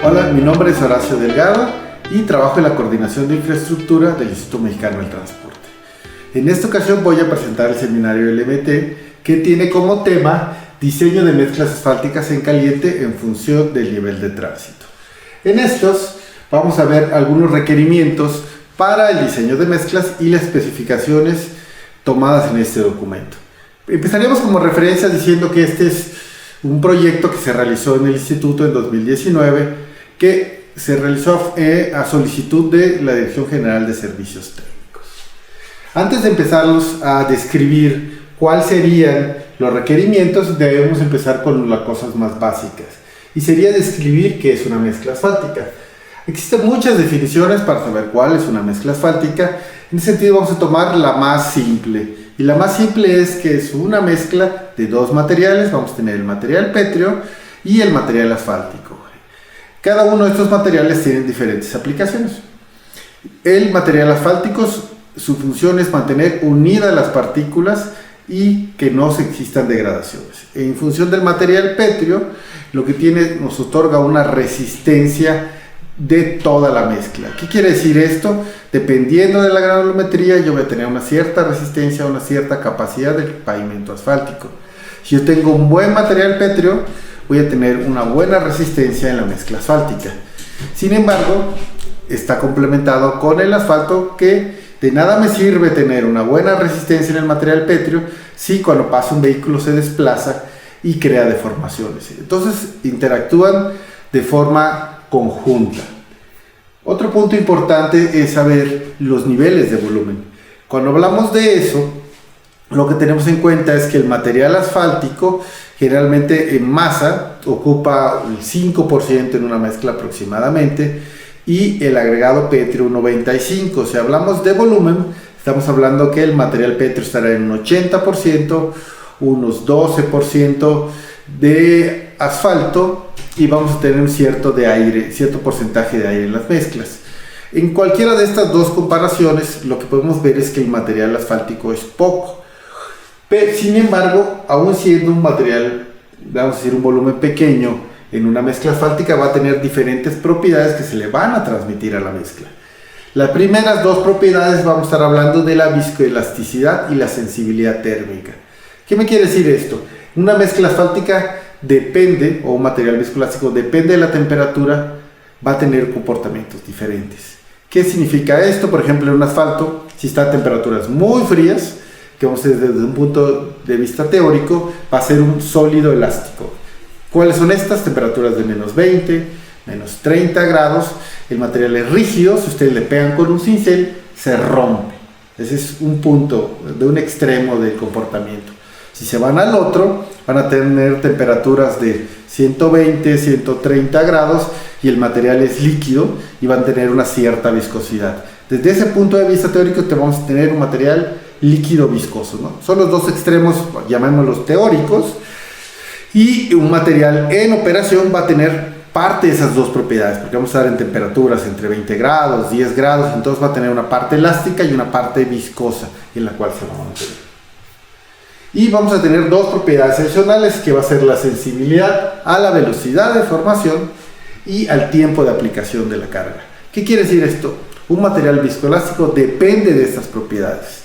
Hola, mi nombre es Horacio Delgado y trabajo en la coordinación de infraestructura del Instituto Mexicano del Transporte. En esta ocasión voy a presentar el seminario LMT que tiene como tema diseño de mezclas asfálticas en caliente en función del nivel de tránsito. En estos vamos a ver algunos requerimientos para el diseño de mezclas y las especificaciones tomadas en este documento. Empezaríamos como referencia diciendo que este es un proyecto que se realizó en el Instituto en 2019 que se realizó a solicitud de la Dirección General de Servicios Técnicos. Antes de empezarlos a describir cuáles serían los requerimientos, debemos empezar con las cosas más básicas y sería describir qué es una mezcla asfáltica. Existen muchas definiciones para saber cuál es una mezcla asfáltica. En ese sentido vamos a tomar la más simple, y la más simple es que es una mezcla de dos materiales. Vamos a tener el material pétreo y el material asfáltico. Cada uno de estos materiales tienen diferentes aplicaciones. El material asfáltico, su función es mantener unidas las partículas y que no existan degradaciones. En función del material pétreo, lo que tiene nos otorga una resistencia de toda la mezcla. ¿Qué quiere decir esto? Dependiendo de la granulometría, yo voy a tener una cierta resistencia, una cierta capacidad del pavimento asfáltico. Si yo tengo un buen material pétreo, voy a tener una buena resistencia en la mezcla asfáltica. Sin embargo, está complementado con el asfalto, que de nada me sirve tener una buena resistencia en el material pétreo si cuando pasa un vehículo se desplaza y crea deformaciones. Entonces interactúan de forma conjunta. Otro punto importante es saber los niveles de volumen. Cuando hablamos de eso, lo que tenemos en cuenta es que el material asfáltico generalmente en masa ocupa el 5% en una mezcla aproximadamente, y el agregado pétreo un 95%. Si hablamos de volumen, estamos hablando que el material pétreo estará en un 80%, unos 12% de asfalto, y vamos a tener un cierto porcentaje de aire en las mezclas. En cualquiera de estas dos comparaciones, lo que podemos ver es que el material asfáltico es poco. Pero, sin embargo, aún siendo un material, vamos a decir, un volumen pequeño, en una mezcla asfáltica va a tener diferentes propiedades que se le van a transmitir a la mezcla. Las primeras dos propiedades vamos a estar hablando de la viscoelasticidad y la sensibilidad térmica. ¿Qué me quiere decir esto? Una mezcla asfáltica depende, o un material viscoelástico depende de la temperatura, va a tener comportamientos diferentes. ¿Qué significa esto? Por ejemplo, en un asfalto, si está a temperaturas muy frías, que vamos a ver desde un punto de vista teórico, va a ser un sólido elástico. ¿Cuáles son estas? Temperaturas de menos 20, menos 30 grados. El material es rígido, si ustedes le pegan con un cincel, se rompe. Ese es un punto de un extremo del comportamiento. Si se van al otro, van a tener temperaturas de 120, 130 grados y el material es líquido y van a tener una cierta viscosidad. Desde ese punto de vista teórico, vamos a tener un material líquido viscoso, ¿no? Son los dos extremos, llamémoslos teóricos, y un material en operación va a tener parte de esas dos propiedades, porque vamos a estar en temperaturas entre 20 grados, 10 grados, entonces va a tener una parte elástica y una parte viscosa en la cual se va a mantener. Y vamos a tener dos propiedades adicionales, que va a ser la sensibilidad a la velocidad de formación y al tiempo de aplicación de la carga. ¿Qué quiere decir esto? Un material viscoelástico depende de estas propiedades.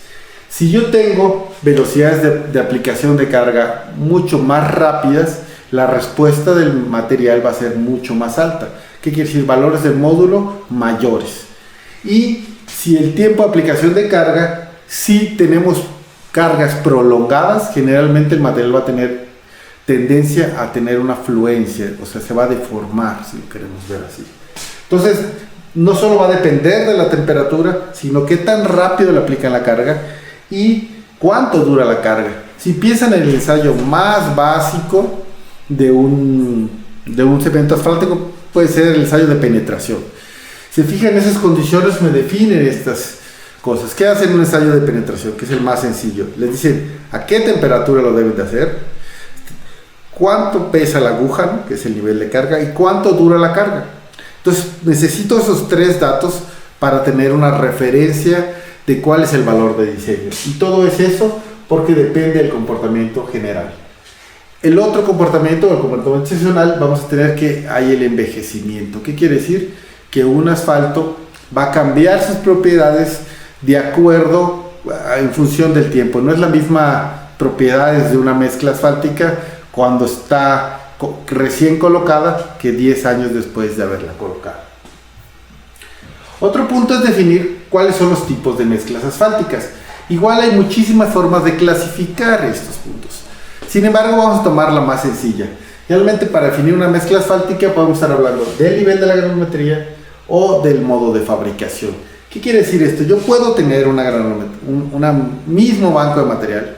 Si yo tengo velocidades de aplicación de carga mucho más rápidas, la respuesta del material va a ser mucho más alta. ¿Qué quiere decir? Valores del módulo mayores. Y si el tiempo de aplicación de carga, si tenemos cargas prolongadas, generalmente el material va a tener tendencia a tener una fluencia, o sea, se va a deformar, si lo queremos ver así. Entonces, no solo va a depender de la temperatura, sino qué tan rápido le aplican la carga y cuánto dura la carga. Si piensan en el ensayo más básico de un cemento asfáltico, puede ser el ensayo de penetración. Se fijan en esas condiciones, me definen estas cosas. ¿Qué hacen en un ensayo de penetración? Que es el más sencillo. Les dicen a qué temperatura lo deben de hacer, cuánto pesa la aguja, ¿no? Que es el nivel de carga, y cuánto dura la carga. Entonces necesito esos tres datos para tener una referencia de cuál es el valor de diseño. Y todo es eso porque depende del comportamiento general. El otro comportamiento, el comportamiento excepcional, vamos a tener que hay el envejecimiento. ¿Qué quiere decir? Que un asfalto va a cambiar sus propiedades de acuerdo en función del tiempo. No es la misma propiedades de una mezcla asfáltica cuando está recién colocada que 10 años después de haberla colocado. Otro punto es definir cuáles son los tipos de mezclas asfálticas. Igual hay muchísimas formas de clasificar estos puntos. Sin embargo, vamos a tomar la más sencilla. Realmente, para definir una mezcla asfáltica podemos estar hablando del nivel de la granulometría o del modo de fabricación. ¿Qué quiere decir esto? Yo puedo tener un mismo banco de material,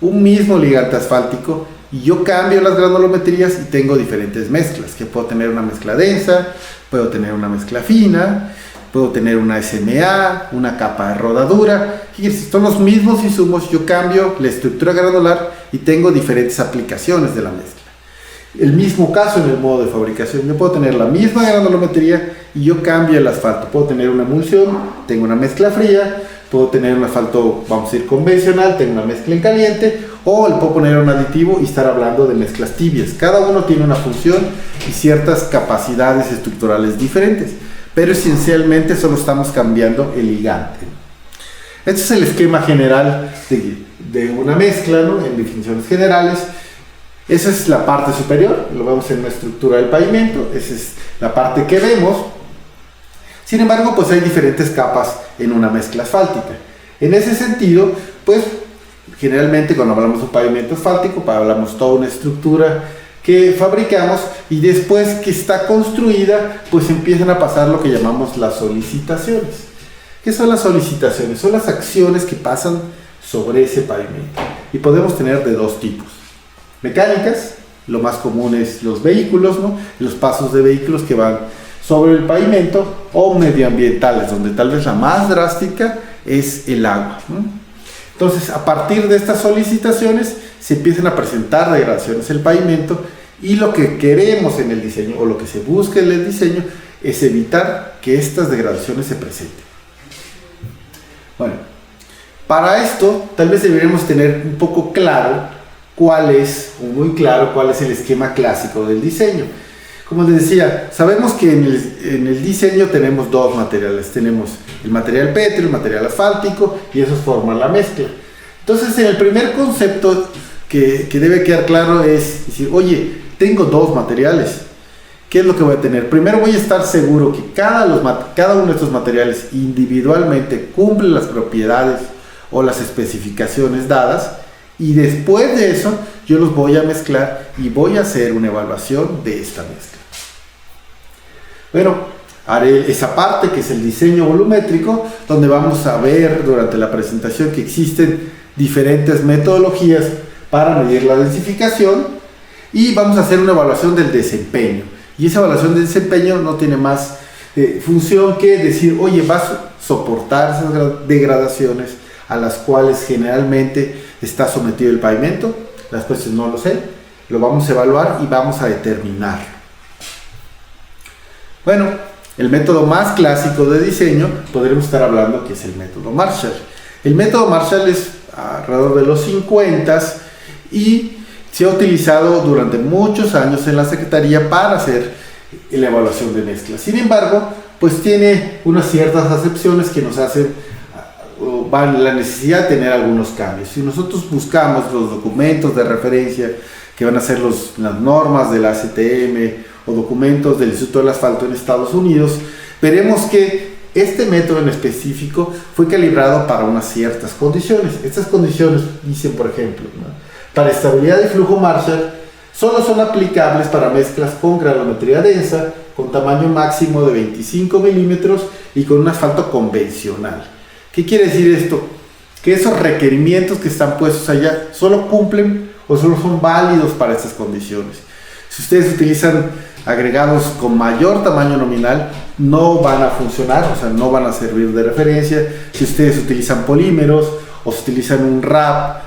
un mismo ligante asfáltico, y yo cambio las granulometrías y tengo diferentes mezclas. Que puedo tener una mezcla densa, puedo tener una mezcla fina, puedo tener una SMA, una capa de rodadura. Fíjense, son los mismos insumos, yo cambio la estructura granular y tengo diferentes aplicaciones de la mezcla. El mismo caso en el modo de fabricación, yo puedo tener la misma granulometría y yo cambio el asfalto. Puedo tener una emulsión, tengo una mezcla fría, puedo tener un asfalto, vamos a decir, convencional, tengo una mezcla en caliente, o le puedo poner un aditivo y estar hablando de mezclas tibias. Cada uno tiene una función y ciertas capacidades estructurales diferentes, pero esencialmente solo estamos cambiando el ligante. Este es el esquema general de una mezcla, ¿no? En definiciones generales. Esa es la parte superior, lo vemos en la estructura del pavimento, esa es la parte que vemos. Sin embargo, pues hay diferentes capas en una mezcla asfáltica. En ese sentido, pues generalmente cuando hablamos de un pavimento asfáltico, hablamos toda una estructura que fabricamos, y después que está construida, pues empiezan a pasar lo que llamamos las solicitaciones. ¿Qué son las solicitaciones? Son las acciones que pasan sobre ese pavimento, y podemos tener de dos tipos. Mecánicas, lo más común es los vehículos, ¿no? Los pasos de vehículos que van sobre el pavimento, o medioambientales, donde tal vez la más drástica es el agua, ¿no? Entonces, a partir de estas solicitaciones se empiezan a presentar degradaciones en el pavimento, y lo que queremos en el diseño, o lo que se busca en el diseño, es evitar que estas degradaciones se presenten. Bueno, para esto tal vez deberíamos tener un poco claro muy claro cuál es el esquema clásico del diseño. Como les decía, sabemos que en el diseño tenemos dos materiales. Tenemos el material pétreo, el material asfáltico, y esos forman la mezcla. Entonces, en el primer concepto que debe quedar claro es decir, oye, tengo dos materiales. ¿Qué es lo que voy a tener? Primero voy a estar seguro que cada uno de estos materiales individualmente cumple las propiedades o las especificaciones dadas, y después de eso yo los voy a mezclar y voy a hacer una evaluación de esta mezcla. Bueno, haré esa parte que es el diseño volumétrico, donde vamos a ver durante la presentación que existen diferentes metodologías para medir la densificación, y vamos a hacer una evaluación del desempeño. Y esa evaluación de desempeño no tiene más función que decir, oye, vas a soportar esas degradaciones a las cuales generalmente está sometido el pavimento. Las veces no lo sé, lo vamos a evaluar y vamos a determinar. Bueno, el método más clásico de diseño podremos estar hablando que es el método Marshall. El método Marshall es alrededor de los 50 y se ha utilizado durante muchos años en la Secretaría para hacer la evaluación de mezclas. Sin embargo, pues tiene unas ciertas acepciones que nos hacen la necesidad de tener algunos cambios. Si nosotros buscamos los documentos de referencia que van a ser las normas de la ACTM o documentos del Instituto del Asfalto en Estados Unidos, veremos que este método en específico fue calibrado para unas ciertas condiciones. Estas condiciones dicen, por ejemplo, ¿no?, para estabilidad de flujo Marshall solo son aplicables para mezclas con granulometría densa, con tamaño máximo de 25 milímetros y con un asfalto convencional. ¿Qué quiere decir esto? Que esos requerimientos que están puestos allá solo cumplen o solo son válidos para estas condiciones. Si ustedes utilizan agregados con mayor tamaño nominal, no van a funcionar, o sea, no van a servir de referencia. Si ustedes utilizan polímeros o si utilizan un RAP,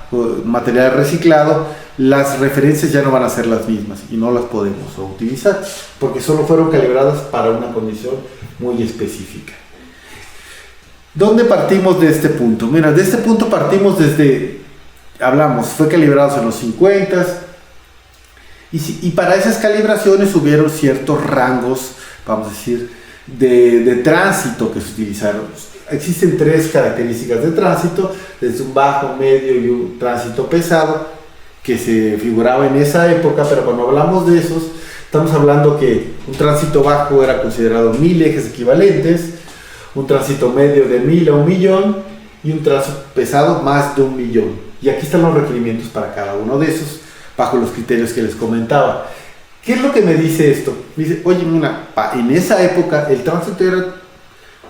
material reciclado, las referencias ya no van a ser las mismas y no las podemos utilizar porque solo fueron calibradas para una condición muy específica. ¿Dónde partimos de este punto? Mira, de este punto partimos fue calibrado en los 50, Y para esas calibraciones hubieron ciertos rangos, vamos a decir, de tránsito que se utilizaron. Existen 3 características de tránsito, desde un bajo, medio y un tránsito pesado, que se figuraba en esa época, pero cuando hablamos de esos, estamos hablando que un tránsito bajo era considerado 1000 ejes equivalentes, un tránsito medio de 1000 a 1.000.000 y un tránsito pesado más de 1.000.000. Y aquí están los requerimientos para cada uno de esos, bajo los criterios que les comentaba. ¿Qué es lo que me dice esto? Me dice, oye, mira, en esa época el tránsito era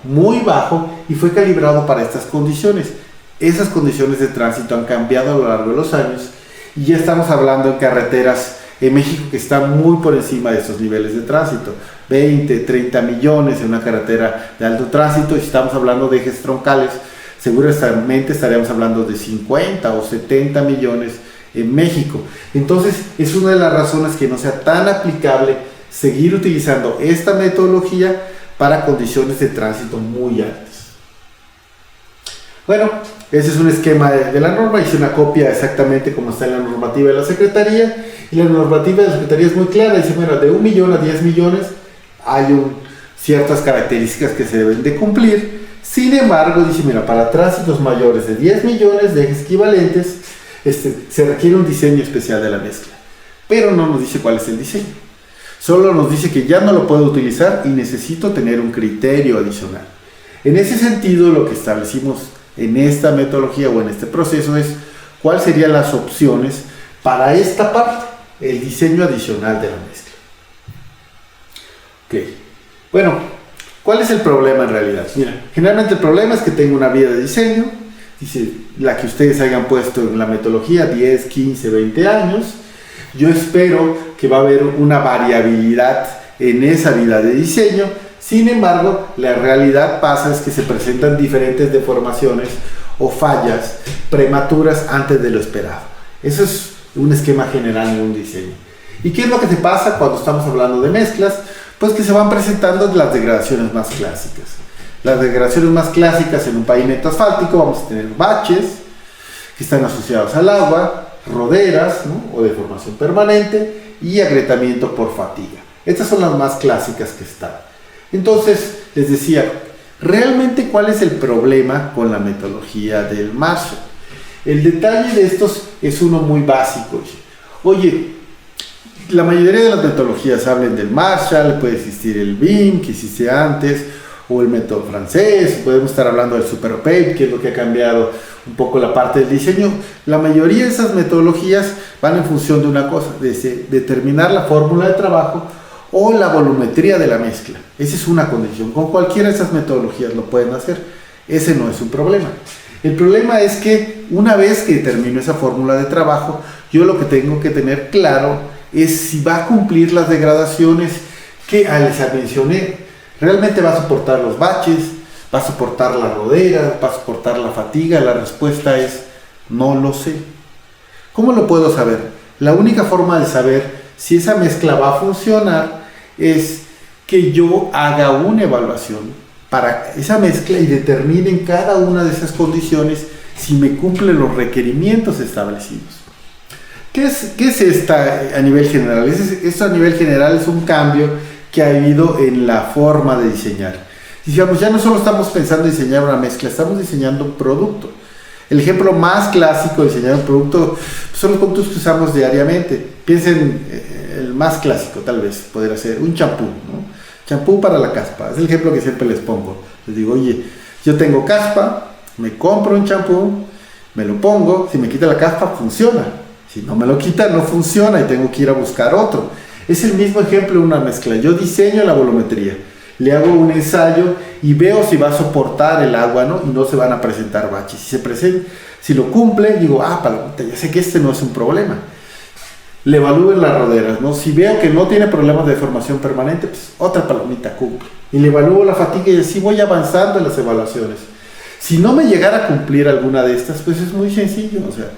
muy bajo y fue calibrado para estas condiciones. Esas condiciones de tránsito han cambiado a lo largo de los años y ya estamos hablando en carreteras en México que están muy por encima de estos niveles de tránsito. 20, 30 millones en una carretera de alto tránsito, y si estamos hablando de ejes troncales, seguramente estaríamos hablando de 50 o 70 millones en México. Entonces es una de las razones que no sea tan aplicable seguir utilizando esta metodología para condiciones de tránsito muy altas. Bueno, ese es un esquema de la norma. Hice una copia exactamente como está en la normativa de la Secretaría, y la normativa de la Secretaría es muy clara. Dice, bueno, de 1 millón a 10 millones hay ciertas características que se deben de cumplir. Sin embargo, dice, mira, para tránsitos mayores de 10 millones de ejes equivalentes, se requiere un diseño especial de la mezcla, pero no nos dice cuál es el diseño. Solo nos dice que ya no lo puedo utilizar y necesito tener un criterio adicional. En ese sentido, lo que establecimos en esta metodología o en este proceso es cuáles serían las opciones para esta parte, el diseño adicional de la mezcla. Ok, bueno, ¿cuál es el problema en realidad? Mira, generalmente el problema es que tengo una vía de diseño, dice la que ustedes hayan puesto en la metodología, 10, 15, 20 años. Yo espero que va a haber una variabilidad en esa vida de diseño. Sin embargo, la realidad pasa es que se presentan diferentes deformaciones o fallas prematuras antes de lo esperado. Eso es un esquema general en un diseño. ¿Y qué es lo que te pasa cuando estamos hablando de mezclas? Pues que se van presentando las degradaciones más clásicas. Las degradaciones más clásicas en un pavimento asfáltico, vamos a tener baches que están asociados al agua, roderas, ¿no?, o deformación permanente, y agrietamiento por fatiga. Estas son las más clásicas que están. Entonces, les decía, realmente ¿cuál es el problema con la metodología del Marshall? El detalle de estos es uno muy básico. Oye, la mayoría de las metodologías hablan del Marshall, puede existir el BIM, que existe antes, o el método francés, podemos estar hablando del SuperPaint, que es lo que ha cambiado un poco la parte del diseño. La mayoría de esas metodologías van en función de una cosa, de determinar la fórmula de trabajo o la volumetría de la mezcla. Esa es una condición. Con cualquiera de esas metodologías lo pueden hacer. Ese no es un problema. El problema es que una vez que determino esa fórmula de trabajo, yo lo que tengo que tener claro es si va a cumplir las degradaciones que les mencioné. ¿Realmente va a soportar los baches? ¿Va a soportar la rodera? ¿Va a soportar la fatiga? La respuesta es no lo sé. ¿Cómo lo puedo saber? La única forma de saber si esa mezcla va a funcionar es que yo haga una evaluación para esa mezcla y determine en cada una de esas condiciones si me cumplen los requerimientos establecidos. ¿Qué es esta a nivel general? Esto a nivel general es un cambio que ha habido en la forma de diseñar. Digamos, ya no solo estamos pensando en diseñar una mezcla, estamos diseñando un producto. El ejemplo más clásico de diseñar un producto son los productos que usamos diariamente. Piensen, el más clásico tal vez podría ser un champú, ¿no? Champú para la caspa, es el ejemplo que siempre les pongo. Les digo, oye, yo tengo caspa, me compro un champú, me lo pongo, si me quita la caspa funciona, si no me lo quita no funciona y tengo que ir a buscar otro. Es el mismo ejemplo de una mezcla. Yo diseño la volumetría, le hago un ensayo y veo si va a soportar el agua, ¿no? Y no se van a presentar baches. Si lo cumple, digo, palomita, ya sé que este no es un problema. Le evalúo en las roderas, ¿no? Si veo que no tiene problemas de deformación permanente, pues otra palomita cumple. Y le evalúo la fatiga y así voy avanzando en las evaluaciones. Si no me llegara a cumplir alguna de estas, pues es muy sencillo, o sea,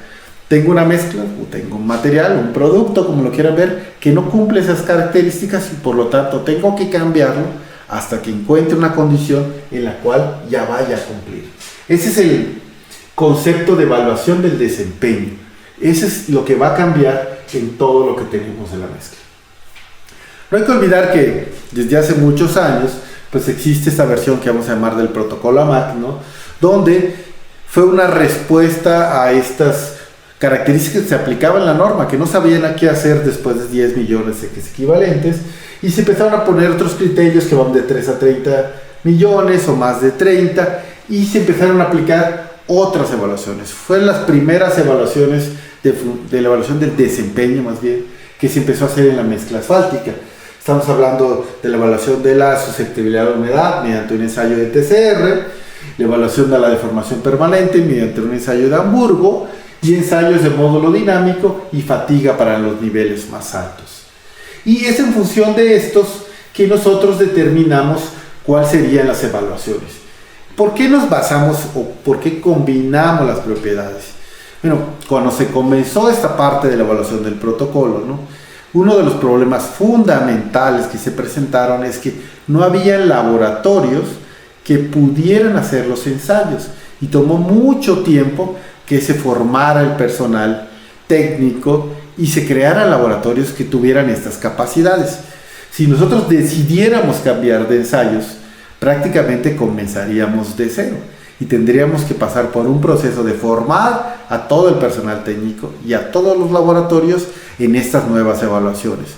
tengo una mezcla, o tengo un material, un producto, como lo quieran ver, que no cumple esas características y por lo tanto tengo que cambiarlo hasta que encuentre una condición en la cual ya vaya a cumplir. Ese es el concepto de evaluación del desempeño. Ese es lo que va a cambiar en todo lo que tenemos en la mezcla. No hay que olvidar que desde hace muchos años pues existe esta versión que vamos a llamar del protocolo AMAC, ¿no? Donde fue una respuesta a estas características que se aplicaban en la norma, que no sabían a qué hacer después de 10 millones de equivalentes, y se empezaron a poner otros criterios que van de 3 a 30 millones o más de 30, y se empezaron a aplicar otras evaluaciones. Fueron las primeras evaluaciones de la evaluación del desempeño, más bien, que se empezó a hacer en la mezcla asfáltica. Estamos hablando de la evaluación de la susceptibilidad a la humedad mediante un ensayo de TCR, la evaluación de la deformación permanente mediante un ensayo de Hamburgo, y ensayos de módulo dinámico y fatiga para los niveles más altos. Y es en función de estos que nosotros determinamos cuáles serían las evaluaciones. ¿Por qué nos basamos o por qué combinamos las propiedades? Bueno, cuando se comenzó esta parte de la evaluación del protocolo, ¿no? Uno de los problemas fundamentales que se presentaron es que no había laboratorios que pudieran hacer los ensayos, y tomó mucho tiempo que se formara el personal técnico y se crearan laboratorios que tuvieran estas capacidades. Si nosotros decidiéramos cambiar de ensayos, prácticamente comenzaríamos de cero y tendríamos que pasar por un proceso de formar a todo el personal técnico y a todos los laboratorios en estas nuevas evaluaciones.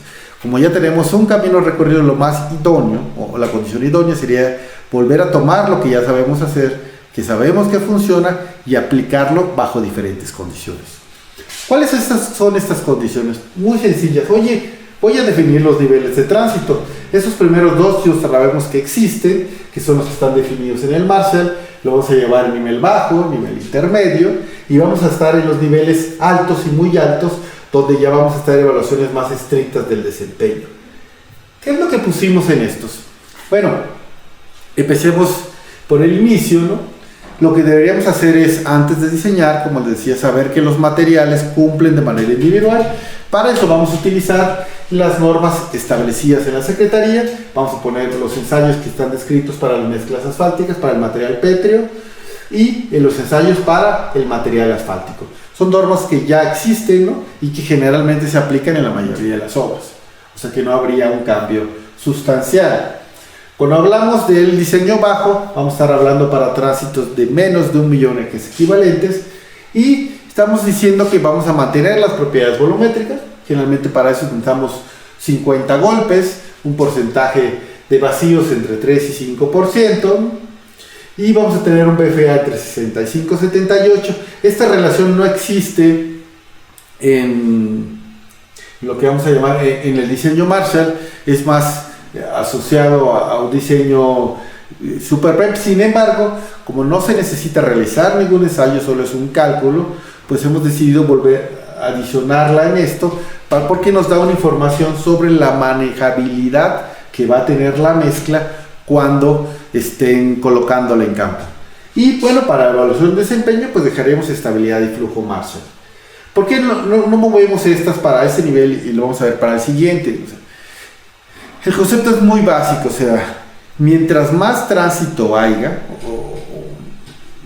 Como ya tenemos un camino recorrido, lo más idóneo, o la condición idónea, sería volver a tomar lo que ya sabemos hacer, que sabemos que funciona, y aplicarlo bajo diferentes condiciones. ¿Cuáles son estas condiciones? Muy sencillas. Oye, voy a definir los niveles de tránsito. Esos primeros dos ya sabemos que existen, que son los que están definidos en el Marshall. Lo vamos a llevar a nivel bajo, nivel intermedio, y vamos a estar en los niveles altos y muy altos, donde ya vamos a estar en evaluaciones más estrictas del desempeño. ¿Qué es lo que pusimos en estos? Bueno, empecemos por el inicio, ¿no? Lo que deberíamos hacer es, antes de diseñar, como les decía, saber que los materiales cumplen de manera individual. Para eso vamos a utilizar las normas establecidas en la Secretaría. Vamos a poner los ensayos que están descritos para las mezclas asfálticas, para el material pétreo, y los ensayos para el material asfáltico. Son normas que ya existen, ¿no? Y que generalmente se aplican en la mayoría de las obras. O sea que no habría un cambio sustancial. Cuando hablamos del diseño bajo, vamos a estar hablando para tránsitos de menos de 1 millón de equivalentes, y estamos diciendo que vamos a mantener las propiedades volumétricas. Generalmente para eso utilizamos 50 golpes, un porcentaje de vacíos entre 3 y 5%, y vamos a tener un BFA entre 65 y 78. Esta relación no existe en lo que vamos a llamar en el diseño Marshall, es más asociado a un diseño SuperPrep. Sin embargo, como no se necesita realizar ningún ensayo, solo es un cálculo, pues hemos decidido volver a adicionarla en esto, porque nos da una información sobre la manejabilidad que va a tener la mezcla cuando estén colocándola en campo. Y bueno, para evaluación de desempeño, pues dejaremos estabilidad y flujo Marshall. ¿Por qué no movemos estas para ese nivel y lo vamos a ver para el siguiente? O sea, el concepto es muy básico, o sea, mientras más tránsito haya,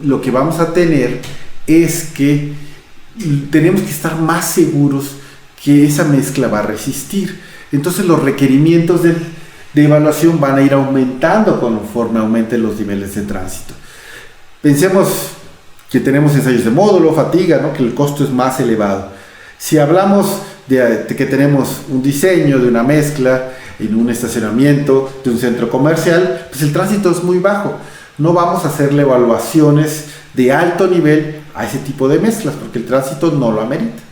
lo que vamos a tener es que tenemos que estar más seguros que esa mezcla va a resistir. Entonces los requerimientos de evaluación van a ir aumentando conforme aumenten los niveles de tránsito. Pensemos que tenemos ensayos de módulo, fatiga, ¿no? Que el costo es más elevado. Si hablamos de que tenemos un diseño de una mezcla en un estacionamiento de un centro comercial, pues el tránsito es muy bajo. No vamos a hacerle evaluaciones de alto nivel a ese tipo de mezclas, porque el tránsito no lo amerita.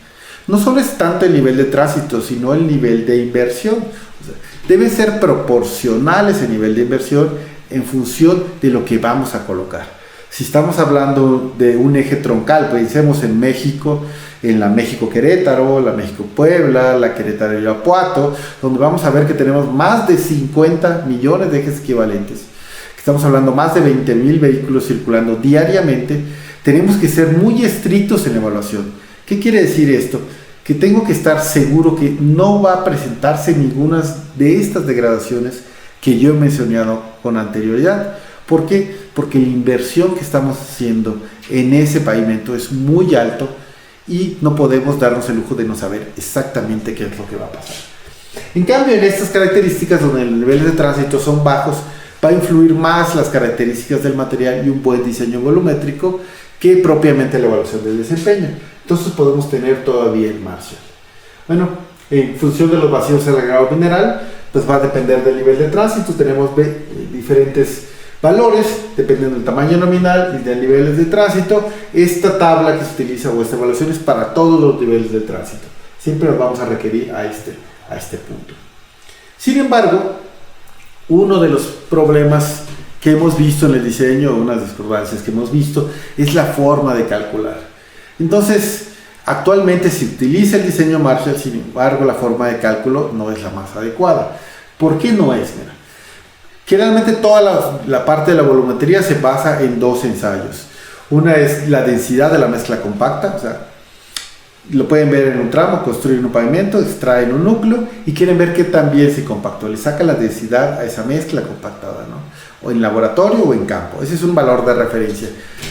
No solo es tanto el nivel de tránsito, sino el nivel de inversión. O sea, debe ser proporcional ese nivel de inversión en función de lo que vamos a colocar. Si estamos hablando de un eje troncal, pensemos en México, en la México-Querétaro, la México-Puebla, la Querétaro-Irapuato, donde vamos a ver que tenemos más de 50 millones de ejes equivalentes. Estamos hablando más de 20,000 vehículos circulando diariamente. Tenemos que ser muy estrictos en la evaluación. ¿Qué quiere decir esto? Que tengo que estar seguro que no va a presentarse ninguna de estas degradaciones que yo he mencionado con anterioridad. ¿Por qué? Porque la inversión que estamos haciendo en ese pavimento es muy alto y no podemos darnos el lujo de no saber exactamente qué es lo que va a pasar. En cambio, en estas características donde los niveles de tránsito son bajos, va a influir más las características del material y un buen diseño volumétrico que propiamente la evaluación del desempeño. Entonces podemos tener todavía el Marshall. Bueno, en función de los vacíos del agregado mineral, pues va a depender del nivel de tránsito. Tenemos diferentes valores dependiendo del tamaño nominal y de niveles de tránsito. Esta tabla que se utiliza o esta evaluación es para todos los niveles de tránsito. Siempre nos vamos a requerir a este punto. Sin embargo, uno de los problemas que hemos visto en el diseño, unas discrepancias que hemos visto, es la forma de calcular. Entonces, actualmente se utiliza el diseño Marshall, sin embargo, la forma de cálculo no es la más adecuada. ¿Por qué no es? Mira, generalmente toda la parte de la volumetría se basa en dos ensayos. Una es la densidad de la mezcla compacta, o sea, lo pueden ver en un tramo, construyen un pavimento, extraen un núcleo y quieren ver qué tan bien se compactó. Le saca la densidad a esa mezcla compactada, ¿no? O en laboratorio o en campo. Ese es un valor de referencia.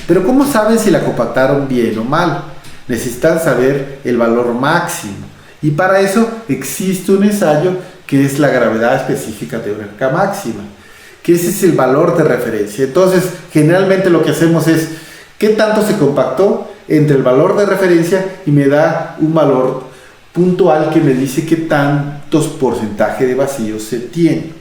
Pero ¿cómo saben si la compactaron bien o mal? Necesitan saber el valor máximo. Y para eso existe un ensayo que es la gravedad específica teórica máxima, que ese es el valor de referencia. Entonces, generalmente lo que hacemos es, ¿qué tanto se compactó entre el valor de referencia? Y me da un valor puntual que me dice qué tantos porcentaje de vacíos se tiene.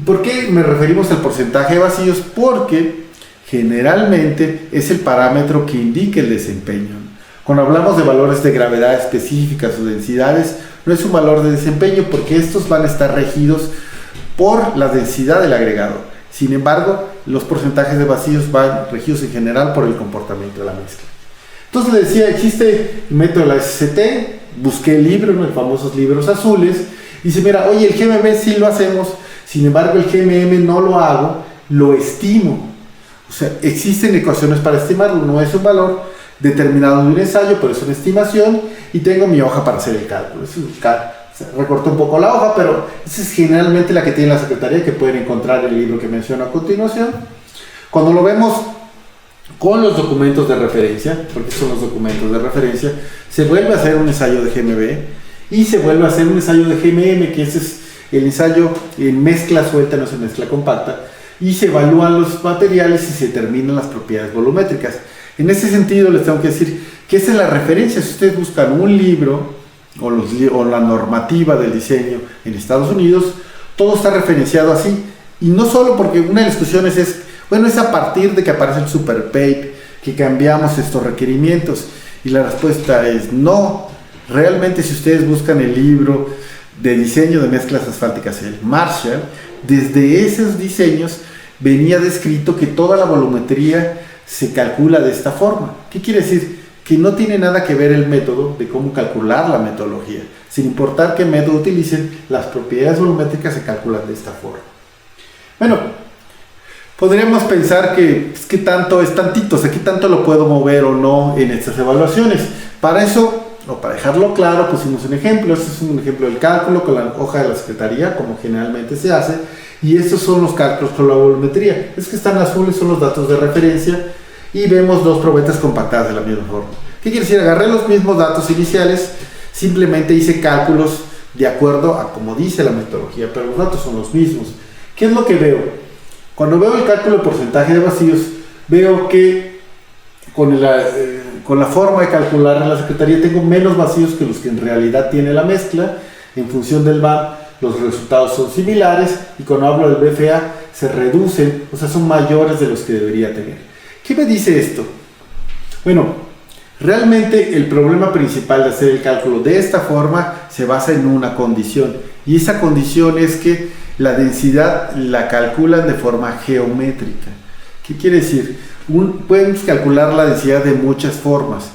¿Por qué me referimos al porcentaje de vacíos? Porque generalmente es el parámetro que indica el desempeño. Cuando hablamos de valores de gravedad específicas o densidades, no es un valor de desempeño porque estos van a estar regidos por la densidad del agregado. Sin embargo, los porcentajes de vacíos van regidos en general por el comportamiento de la mezcla. Entonces le decía, existe el método de la SCT, busqué el libro, ¿no? Los famosos libros azules, y dice, mira, oye, el GMM sí lo hacemos, sin embargo el GMM no lo hago, lo estimo. O sea, existen ecuaciones para estimarlo, no es un valor determinado de un ensayo, pero es una estimación, y tengo mi hoja para hacer el cálculo. Recorté un poco la hoja, pero esa es generalmente la que tiene la Secretaría, que pueden encontrar en el libro que menciono a continuación. Cuando lo vemos con los documentos de referencia, porque son los documentos de referencia, se vuelve a hacer un ensayo de GMB y se vuelve a hacer un ensayo de GMM, que ese es el ensayo en mezcla suelta, no es en mezcla compacta, y se evalúan los materiales y se determinan las propiedades volumétricas. En ese sentido les tengo que decir que esa es la referencia. Si ustedes buscan un libro o la normativa del diseño en Estados Unidos, todo está referenciado así, y no solo porque una de las discusiones es, bueno, es a partir de que aparece el Super Pape que cambiamos estos requerimientos, y la respuesta es no. Realmente, si ustedes buscan el libro de diseño de mezclas asfálticas, el Marshall, desde esos diseños venía descrito que toda la volumetría se calcula de esta forma. ¿Qué quiere decir? Que no tiene nada que ver el método de cómo calcular la metodología. Sin importar qué método utilicen, las propiedades volumétricas se calculan de esta forma. Bueno, podríamos pensar que es que tanto es tantito, o sea, ¿qué tanto lo puedo mover o no en estas evaluaciones? Para eso, o para dejarlo claro, pusimos un ejemplo. Este es un ejemplo del cálculo con la hoja de la Secretaría, como generalmente se hace, y estos son los cálculos con la volumetría. Es que están azules, son los datos de referencia, y vemos dos probetas compactadas de la misma forma. ¿Qué quiere decir? Agarré los mismos datos iniciales, simplemente hice cálculos de acuerdo a como dice la metodología, pero los datos son los mismos. ¿Qué es lo que veo? Cuando veo el cálculo de porcentaje de vacíos, veo que con la forma de calcular en la Secretaría tengo menos vacíos que los que en realidad tiene la mezcla. En función del BAM, los resultados son similares, y cuando hablo del BFA se reducen, o sea, son mayores de los que debería tener. ¿Qué me dice esto? Bueno, realmente el problema principal de hacer el cálculo de esta forma se basa en una condición, y esa condición es que la densidad la calculan de forma geométrica. ¿Qué quiere decir? Pueden calcular la densidad de muchas formas,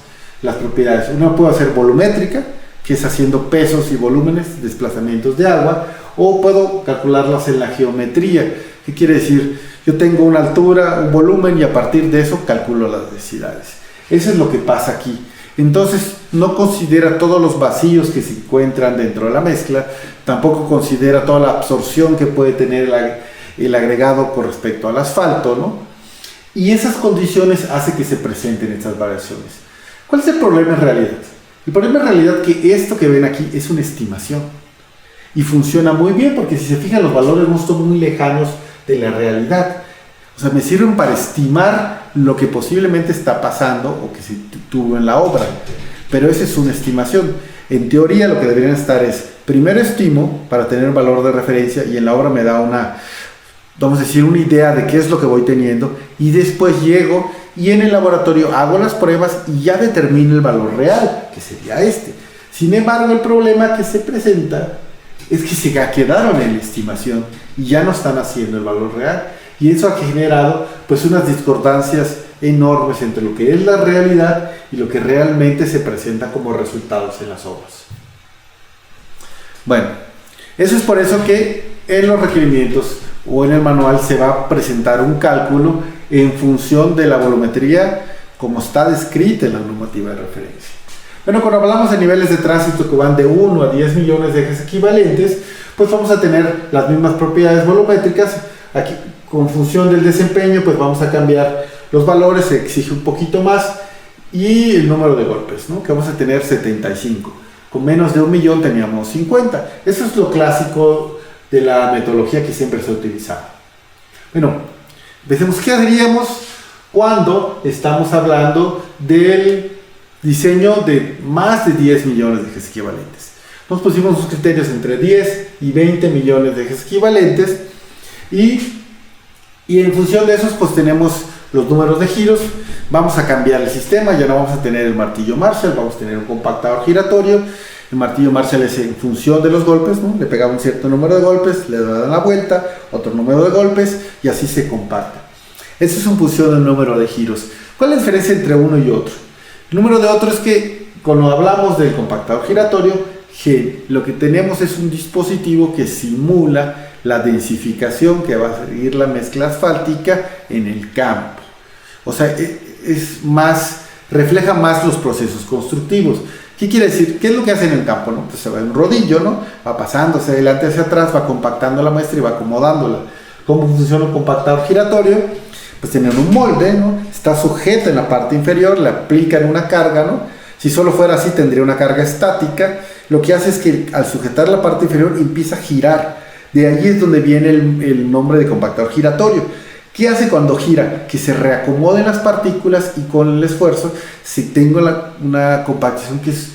las propiedades. Una puede ser volumétrica, que es haciendo pesos y volúmenes, desplazamientos de agua, o puedo calcularlas en la geometría. ¿Qué quiere decir? Yo tengo una altura, un volumen, y a partir de eso calculo las densidades. Eso es lo que pasa aquí. Entonces no considera todos los vacíos que se encuentran dentro de la mezcla, tampoco considera toda la absorción que puede tener el agregado con respecto al asfalto, ¿no? Y esas condiciones hacen que se presenten estas variaciones. ¿Cuál es el problema en realidad? El problema en realidad es que esto que ven aquí es una estimación y funciona muy bien porque si se fijan los valores no son muy lejanos de la realidad. O sea, me sirven para estimar lo que posiblemente está pasando o que se tuvo en la obra, pero esa es una estimación. En teoría lo que deberían estar es, primero estimo para tener un valor de referencia y en la obra me da una, vamos a decir, una idea de qué es lo que voy teniendo y después llego y en el laboratorio hago las pruebas y ya determino el valor real, que sería este. Sin embargo, el problema que se presenta es que se quedaron en la estimación y ya no están haciendo el valor real. Y eso ha generado pues unas discordancias enormes entre lo que es la realidad y lo que realmente se presenta como resultados en las obras. Bueno, eso es por eso que en los requerimientos o en el manual se va a presentar un cálculo en función de la volumetría como está descrita en la normativa de referencia. Bueno, cuando hablamos de niveles de tránsito que van de 1 a 10 millones de ejes equivalentes, pues vamos a tener las mismas propiedades volumétricas. Aquí, con función del desempeño, pues vamos a cambiar los valores, se exige un poquito más, y el número de golpes, ¿no? Que vamos a tener 75. Con menos de 1 millón teníamos 50. Eso es lo clásico de la metodología que siempre se ha utilizado. Bueno, empecemos. ¿Qué haríamos cuando estamos hablando del diseño de más de 10 millones de ejes equivalentes? Nos pusimos los criterios entre 10 y 20 millones de ejes equivalentes y en función de esos pues tenemos los números de giros. Vamos a cambiar el sistema, ya no vamos a tener el martillo Marshall, vamos a tener un compactador giratorio. El martillo Marshall es en función de los golpes, ¿no? Le pegamos un cierto número de golpes, le dan la vuelta, otro número de golpes y así se compacta. Eso es en función del número de giros. ¿Cuál es la diferencia entre uno y otro? El número de otro es que cuando hablamos del compactador giratorio, lo que tenemos es un dispositivo que simula la densificación que va a seguir la mezcla asfáltica en el campo. O sea, refleja más los procesos constructivos. ¿Qué quiere decir? ¿Qué es lo que hace en el campo? ¿No? Pues se va en un rodillo, ¿no? Va pasando hacia adelante, hacia atrás, va compactando la muestra y va acomodándola. ¿Cómo funciona un compactador giratorio? Pues tienen un molde, ¿no? Está sujeto en la parte inferior, le aplican una carga, ¿no? Si solo fuera así tendría una carga estática. Lo que hace es que al sujetar la parte inferior empieza a girar. De ahí es donde viene el nombre de compactador giratorio. ¿Qué hace cuando gira? Que se reacomoden las partículas y con el esfuerzo se tenga una compactación que es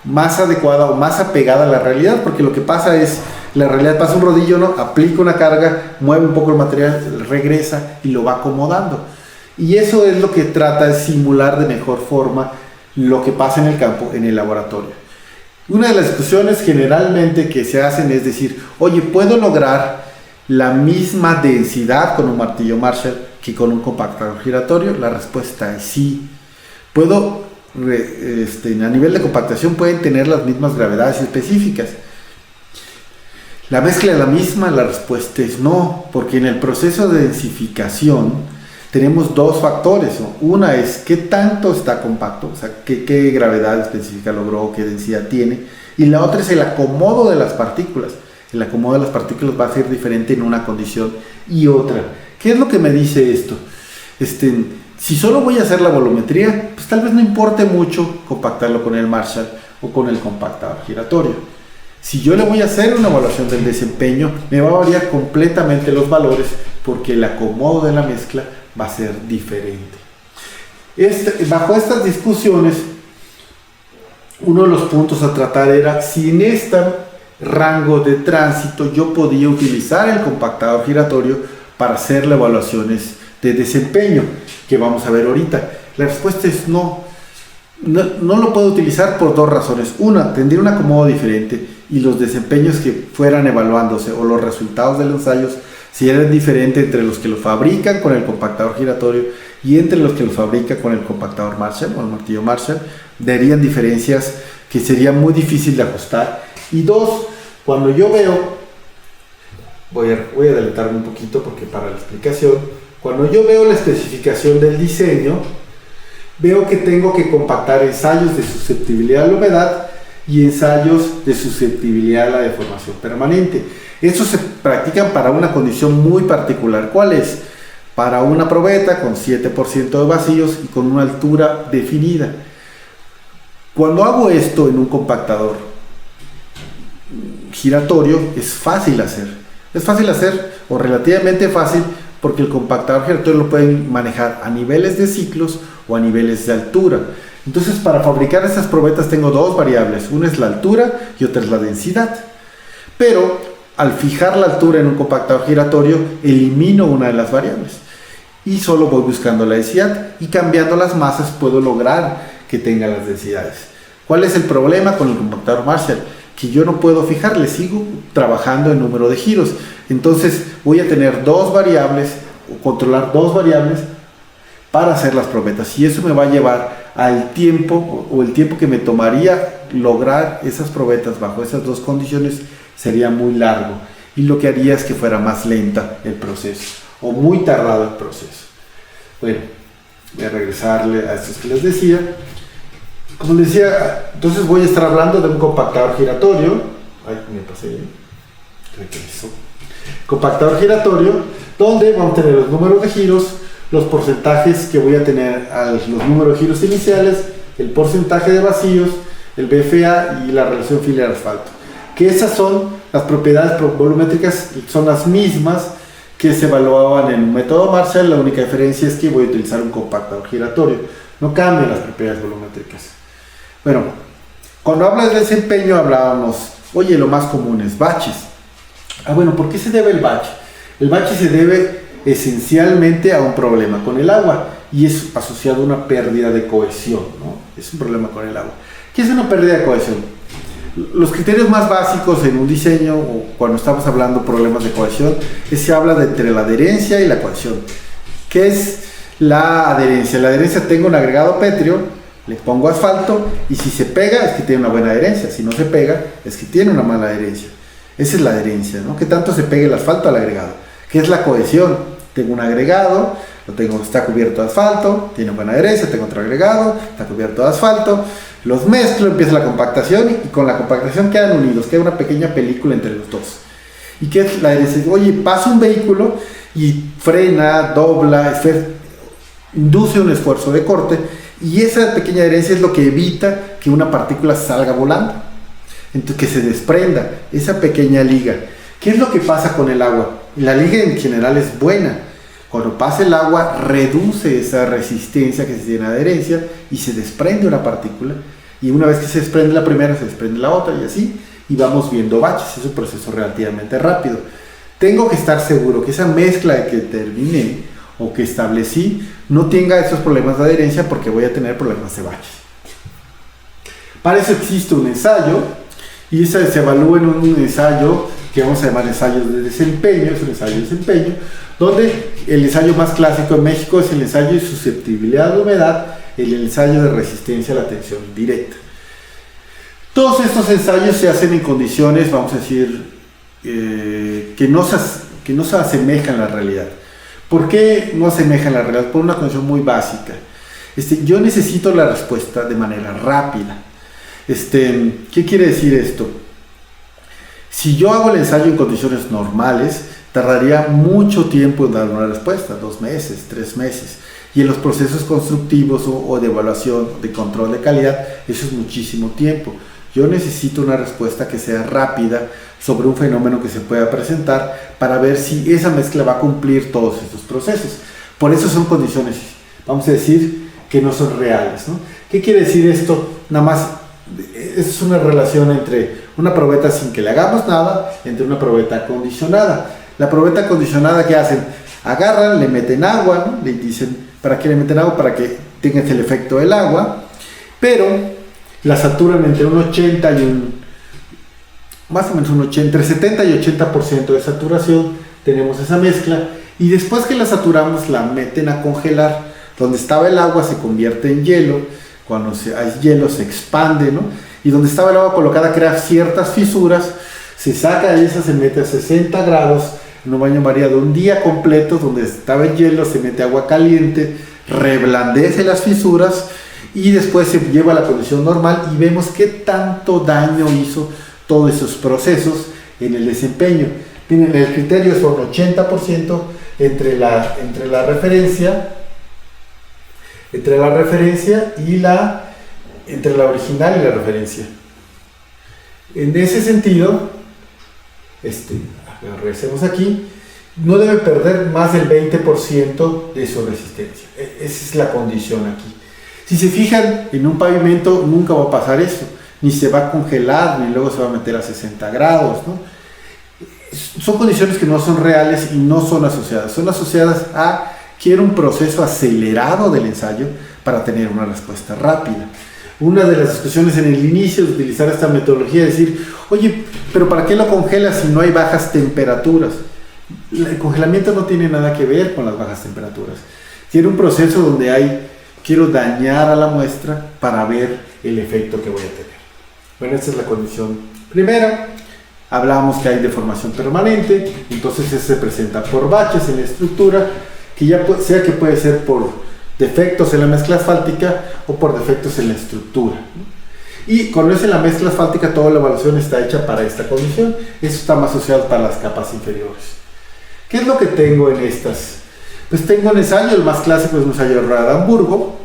más adecuada o más apegada a la realidad, porque lo que pasa es, la realidad pasa un rodillo, ¿no? Aplica una carga, mueve un poco el material, regresa y lo va acomodando. Y eso es lo que trata de simular de mejor forma lo que pasa en el campo, en el laboratorio. Una de las discusiones generalmente que se hacen es decir, oye, ¿puedo lograr la misma densidad con un martillo Marshall que con un compactador giratorio? La respuesta es sí. A nivel de compactación pueden tener las mismas gravedades específicas. ¿La mezcla es la misma? La respuesta es no, porque en el proceso de densificación tenemos dos factores, ¿no? Una es qué tanto está compacto, o sea, qué gravedad específica logró, qué densidad tiene, y la otra es el acomodo de las partículas. El acomodo de las partículas va a ser diferente en una condición y otra. ¿Qué es lo que me dice esto? Si solo voy a hacer la volumetría, pues tal vez no importe mucho compactarlo con el Marshall o con el compactador giratorio. Si yo le voy a hacer una evaluación del desempeño, me va a variar completamente los valores porque el acomodo de la mezcla va a ser diferente. Bajo estas discusiones, uno de los puntos a tratar era si en este rango de tránsito yo podía utilizar el compactador giratorio para hacer las evaluaciones de desempeño que vamos a ver ahorita. La respuesta es no lo puedo utilizar por dos razones. Una, tendría un acomodo diferente y los desempeños que fueran evaluándose o los resultados de los ensayos si eran diferentes entre los que lo fabrican con el compactador giratorio y entre los que lo fabrican con el compactador Marshall o el martillo Marshall, darían diferencias que sería muy difícil de ajustar. Y dos, cuando yo veo, voy a adelantarme un poquito porque para la explicación, cuando yo veo la especificación del diseño, veo que tengo que compactar ensayos de susceptibilidad a la humedad y ensayos de susceptibilidad a la deformación permanente. Estos se practican para una condición muy particular. ¿Cuál es? Para una probeta con 7% de vacíos y con una altura definida. Cuando hago esto en un compactador giratorio es fácil hacer. Es fácil hacer o relativamente fácil porque el compactador giratorio lo pueden manejar a niveles de ciclos o a niveles de altura. Entonces, para fabricar estas probetas tengo dos variables. Una es la altura y otra es la densidad. Pero al fijar la altura en un compactador giratorio elimino una de las variables y solo voy buscando la densidad, y cambiando las masas puedo lograr que tenga las densidades. ¿Cuál es el problema con el compactador Marshall? Que yo no puedo fijar, le sigo trabajando en número de giros. Entonces voy a tener dos variables o controlar dos variables para hacer las probetas, y eso me va a llevar al tiempo o el tiempo que me tomaría lograr esas probetas bajo esas dos condiciones sería muy largo, y lo que haría es que fuera más lenta el proceso o muy tardado el proceso. Bueno, voy a regresarle a estos que les decía. Como les decía, entonces voy a estar hablando de un compactador giratorio. Ay, me pasé. Regreso. Compactador giratorio, donde vamos a tener los números de giros, los porcentajes que voy a tener a los números de giros iniciales, el porcentaje de vacíos, el BFA y la relación filial-asfalto. Que esas son las propiedades volumétricas, son las mismas que se evaluaban en el método Marshall. La única diferencia es que voy a utilizar un compactador giratorio. No cambian las propiedades volumétricas. Bueno, cuando hablas de desempeño hablábamos, oye, lo más común es baches. Bueno, ¿por qué se debe el bache? El bache se debe esencialmente a un problema con el agua, y es asociado a una pérdida de cohesión, ¿no? Es un problema con el agua. ¿Qué es una pérdida de cohesión? Los criterios más básicos en un diseño, o cuando estamos hablando de problemas de cohesión, se habla de entre la adherencia y la cohesión. ¿Qué es la adherencia? La adherencia, tengo un agregado pétreo, le pongo asfalto, y si se pega es que tiene una buena adherencia, si no se pega es que tiene una mala adherencia. Esa es la adherencia, ¿no? Que tanto se pegue el asfalto al agregado. ¿Qué es la cohesión? Tengo un agregado, está cubierto de asfalto, tiene buena adherencia, tengo otro agregado, está cubierto de asfalto, los mezclo, empieza la compactación, y con la compactación quedan unidos, queda una pequeña película entre los dos. ¿Y qué es la adherencia? Oye, pasa un vehículo y frena, dobla, induce un esfuerzo de corte, y esa pequeña adherencia es lo que evita que una partícula salga volando, entonces que se desprenda esa pequeña liga. ¿Qué es lo que pasa con el agua? La liga en general es buena. Cuando pasa el agua reduce esa resistencia que se tiene adherencia y se desprende una partícula, y una vez que se desprende la primera se desprende la otra, y así, y vamos viendo baches. Es un proceso relativamente rápido. Tengo que estar seguro que esa mezcla que terminé o que establecí no tenga esos problemas de adherencia, porque voy a tener problemas de baches. Para eso existe un ensayo, y eso se evalúa en un ensayo que vamos a llamar ensayos de desempeño. Es un ensayo de desempeño donde el ensayo más clásico en México es el ensayo de susceptibilidad a la humedad, el ensayo de resistencia a la tensión directa. Todos estos ensayos se hacen en condiciones, vamos a decir, que no se asemejan a la realidad. ¿Por qué no asemejan a la realidad? Por una condición muy básica. Yo necesito la respuesta de manera rápida. ¿Qué quiere decir esto? Si yo hago el ensayo en condiciones normales, tardaría mucho tiempo en dar una respuesta, 2 meses, 3 meses. Y en los procesos constructivos o de evaluación, de control de calidad, eso es muchísimo tiempo. Yo necesito una respuesta que sea rápida sobre un fenómeno que se pueda presentar, para ver si esa mezcla va a cumplir todos estos procesos. Por eso son condiciones, vamos a decir, que no son reales, ¿no? ¿Qué quiere decir esto? Nada más, es una relación entre una probeta sin que le hagamos nada, entre una probeta acondicionada. La probeta acondicionada, ¿qué hacen? Agarran, le meten agua, ¿no? Le dicen, ¿para qué le meten agua? Para que tenga el efecto del agua, pero la saturan entre un 80 y más o menos entre 70 y 80% de saturación. Tenemos esa mezcla, y después que la saturamos la meten a congelar. Donde estaba el agua se convierte en hielo. Cuando hay hielo se expande, ¿no? Y donde estaba el agua colocada crea ciertas fisuras, se saca de esa, se mete a 60 grados en un baño maría de un día completo. Donde estaba el hielo se mete agua caliente, reblandece las fisuras, y después se lleva a la condición normal, y vemos qué tanto daño hizo todos esos procesos en el desempeño. Miren, el criterio es un 80% entre la referencia y entre la original y la referencia. En ese sentido, regresemos aquí, no debe perder más del 20% de su resistencia. Esa es la condición aquí. Si se fijan, en un pavimento nunca va a pasar eso, ni se va a congelar, ni luego se va a meter a 60 grados, ¿no? Son condiciones que no son reales y no son asociadas a quiero un proceso acelerado del ensayo para tener una respuesta rápida. Una de las discusiones en el inicio de utilizar esta metodología es decir, oye, pero ¿para qué lo congelas si no hay bajas temperaturas? El congelamiento no tiene nada que ver con las bajas temperaturas. Tiene un proceso donde quiero dañar a la muestra para ver el efecto que voy a tener. Bueno, esta es la condición primera. Hablamos que hay deformación permanente, entonces se presenta por baches en la estructura, que ya sea que puede ser por defectos en la mezcla asfáltica o por defectos en la estructura. Y cuando es en la mezcla asfáltica, toda la evaluación está hecha para esta condición. Eso está más asociado para las capas inferiores. ¿Qué es lo que tengo en estas? Pues tengo un ensayo, el más clásico es un ensayo de rueda de Hamburgo,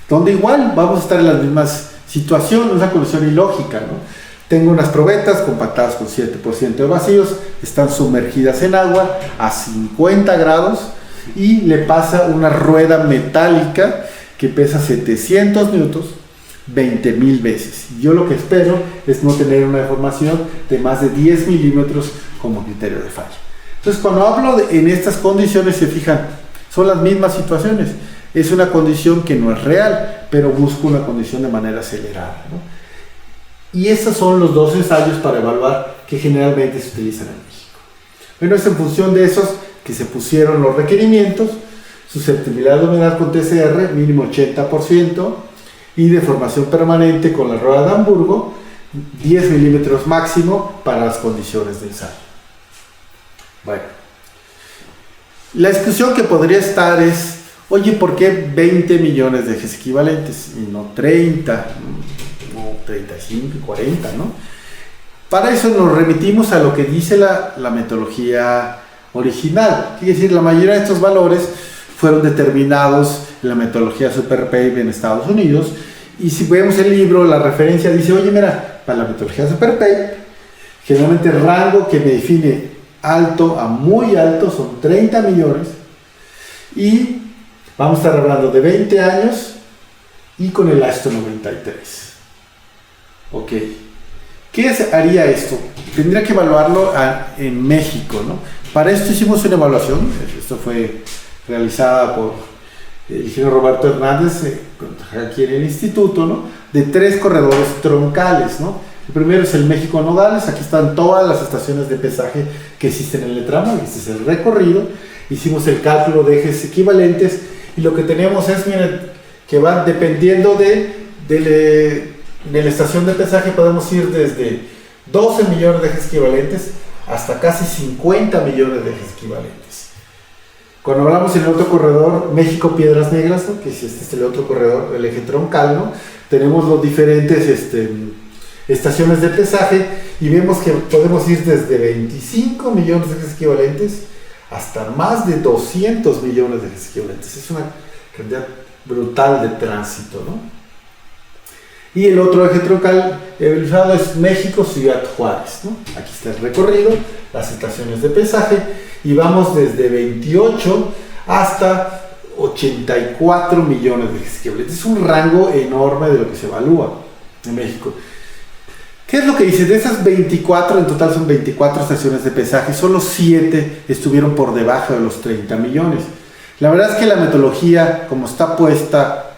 donde igual vamos a estar en las mismas situaciones, una condición ilógica, ¿no? Tengo unas probetas compactadas con 7% de vacíos, están sumergidas en agua a 50 grados y le pasa una rueda metálica que pesa 700 newtons 20,000 veces. Yo lo que espero es no tener una deformación de más de 10 milímetros como criterio de falla. Entonces, cuando hablo en estas condiciones, se fijan, son las mismas situaciones. Es una condición que no es real, pero busco una condición de manera acelerada, ¿no? Y estos son los dos ensayos para evaluar que generalmente se utilizan en México. Bueno, es en función de esos que se pusieron los requerimientos: susceptibilidad luminar con TCR, mínimo 80%, y deformación permanente con la rueda de Hamburgo, 10 milímetros máximo para las condiciones de ensayo. Bueno, la discusión que podría estar es, oye, ¿por qué 20 millones de ejes equivalentes y no 30, no 35, 40, ¿no? Para eso nos remitimos a lo que dice la metodología original. Quiere decir, la mayoría de estos valores fueron determinados en la metodología SuperPave en Estados Unidos. Y si vemos el libro, la referencia dice, oye, mira, para la metodología SuperPave, generalmente el rango que me define alto a muy alto son 30 millones. Y vamos a estar hablando de 20 años y con el ASTO 93. Ok. ¿Qué haría esto? Tendría que evaluarlo en México, ¿no? Para esto hicimos una evaluación. Esto fue realizada por el ingeniero Roberto Hernández aquí en el instituto, ¿no? De 3 corredores troncales, ¿no? El primero es el México Nogales. Aquí están todas las estaciones de pesaje que existen en el tramo. Este es el recorrido. Hicimos el cálculo de ejes equivalentes y lo que tenemos es, miren, que van dependiendo de la estación de pesaje. Podemos ir desde 12 millones de ejes equivalentes hasta casi 50 millones de ejes equivalentes. Cuando hablamos en el otro corredor, México Piedras Negras, ¿no? Que es este es el otro corredor, el eje troncal, ¿no? Tenemos los diferentes estaciones de pesaje y vemos que podemos ir desde 25 millones de ejes equivalentes hasta más de 200 millones de ejes equivalentes. Es una cantidad brutal de tránsito, ¿no? Y el otro eje troncal evaluado es México Ciudad Juárez, ¿no? Aquí está el recorrido, las estaciones de pesaje, y vamos desde 28 hasta 84 millones de ejes equivalentes. Es un rango enorme de lo que se evalúa en México. ¿Qué es lo que dice? De esas 24, en total son 24 estaciones de pesaje, solo 7 estuvieron por debajo de los 30 millones. La verdad es que la metodología, como está puesta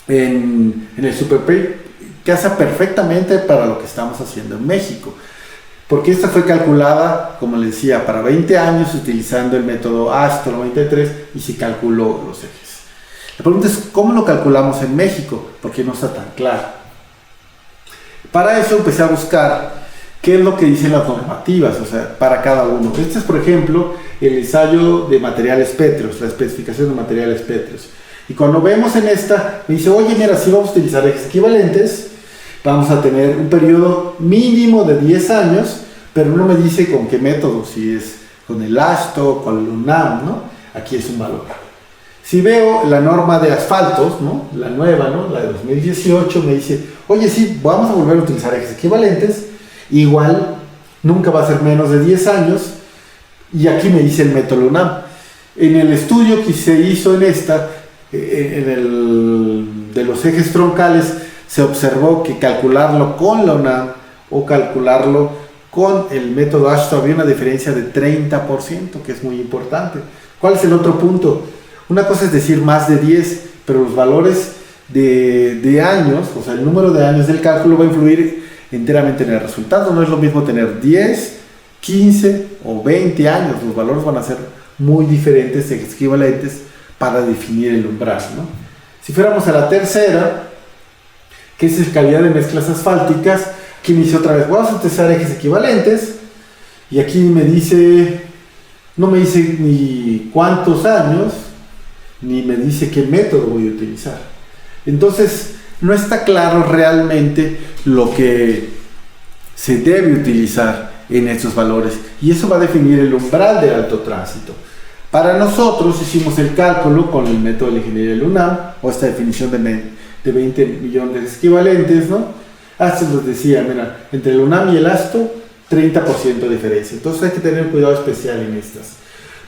en el SuperPave, casa perfectamente para lo que estamos haciendo en México, porque esta fue calculada, como les decía, para 20 años utilizando el método ASTO 93 y se calculó los ejes. La pregunta es, ¿cómo lo calculamos en México? Porque no está tan claro. Para eso empecé a buscar qué es lo que dicen las normativas, o sea, para cada uno. Este es, por ejemplo, el ensayo de materiales pétreos, la especificación de materiales pétreos. Y cuando vemos en esta, me dice, oye, mira, si vamos a utilizar ejes equivalentes, vamos a tener un periodo mínimo de 10 años, pero no me dice con qué método, si es con el ASTO, con el UNAM, ¿no? Aquí es un valor. Si veo la norma de asfaltos, ¿no? La nueva, ¿no? La de 2018, me dice, oye, sí, vamos a volver a utilizar ejes equivalentes, igual nunca va a ser menos de 10 años, y aquí me dice el método UNAM. En el estudio que se hizo en esta, de los ejes troncales, se observó que calcularlo con la UNAM o calcularlo con el método AASHTO había una diferencia de 30%, que es muy importante. ¿Cuál es el otro punto? Una cosa es decir más de 10, pero los valores de años, o sea, el número de años del cálculo va a influir enteramente en el resultado. No es lo mismo tener 10, 15 o 20 años. Los valores van a ser muy diferentes, equivalentes, para definir el umbral, ¿no? Si fuéramos a la tercera, que es calidad de mezclas asfálticas, aquí me dice otra vez, vamos a utilizar ejes equivalentes, y aquí me dice, no me dice ni cuántos años, ni me dice qué método voy a utilizar. Entonces, no está claro realmente lo que se debe utilizar en estos valores, y eso va a definir el umbral del alto tránsito. Para nosotros hicimos el cálculo con el método de la ingeniería del UNAM, o esta definición de 20 millones equivalentes, ¿no? Hasta nos decía, mira, entre el UNAM y el AASHTO, 30% de diferencia. Entonces hay que tener cuidado especial en estas.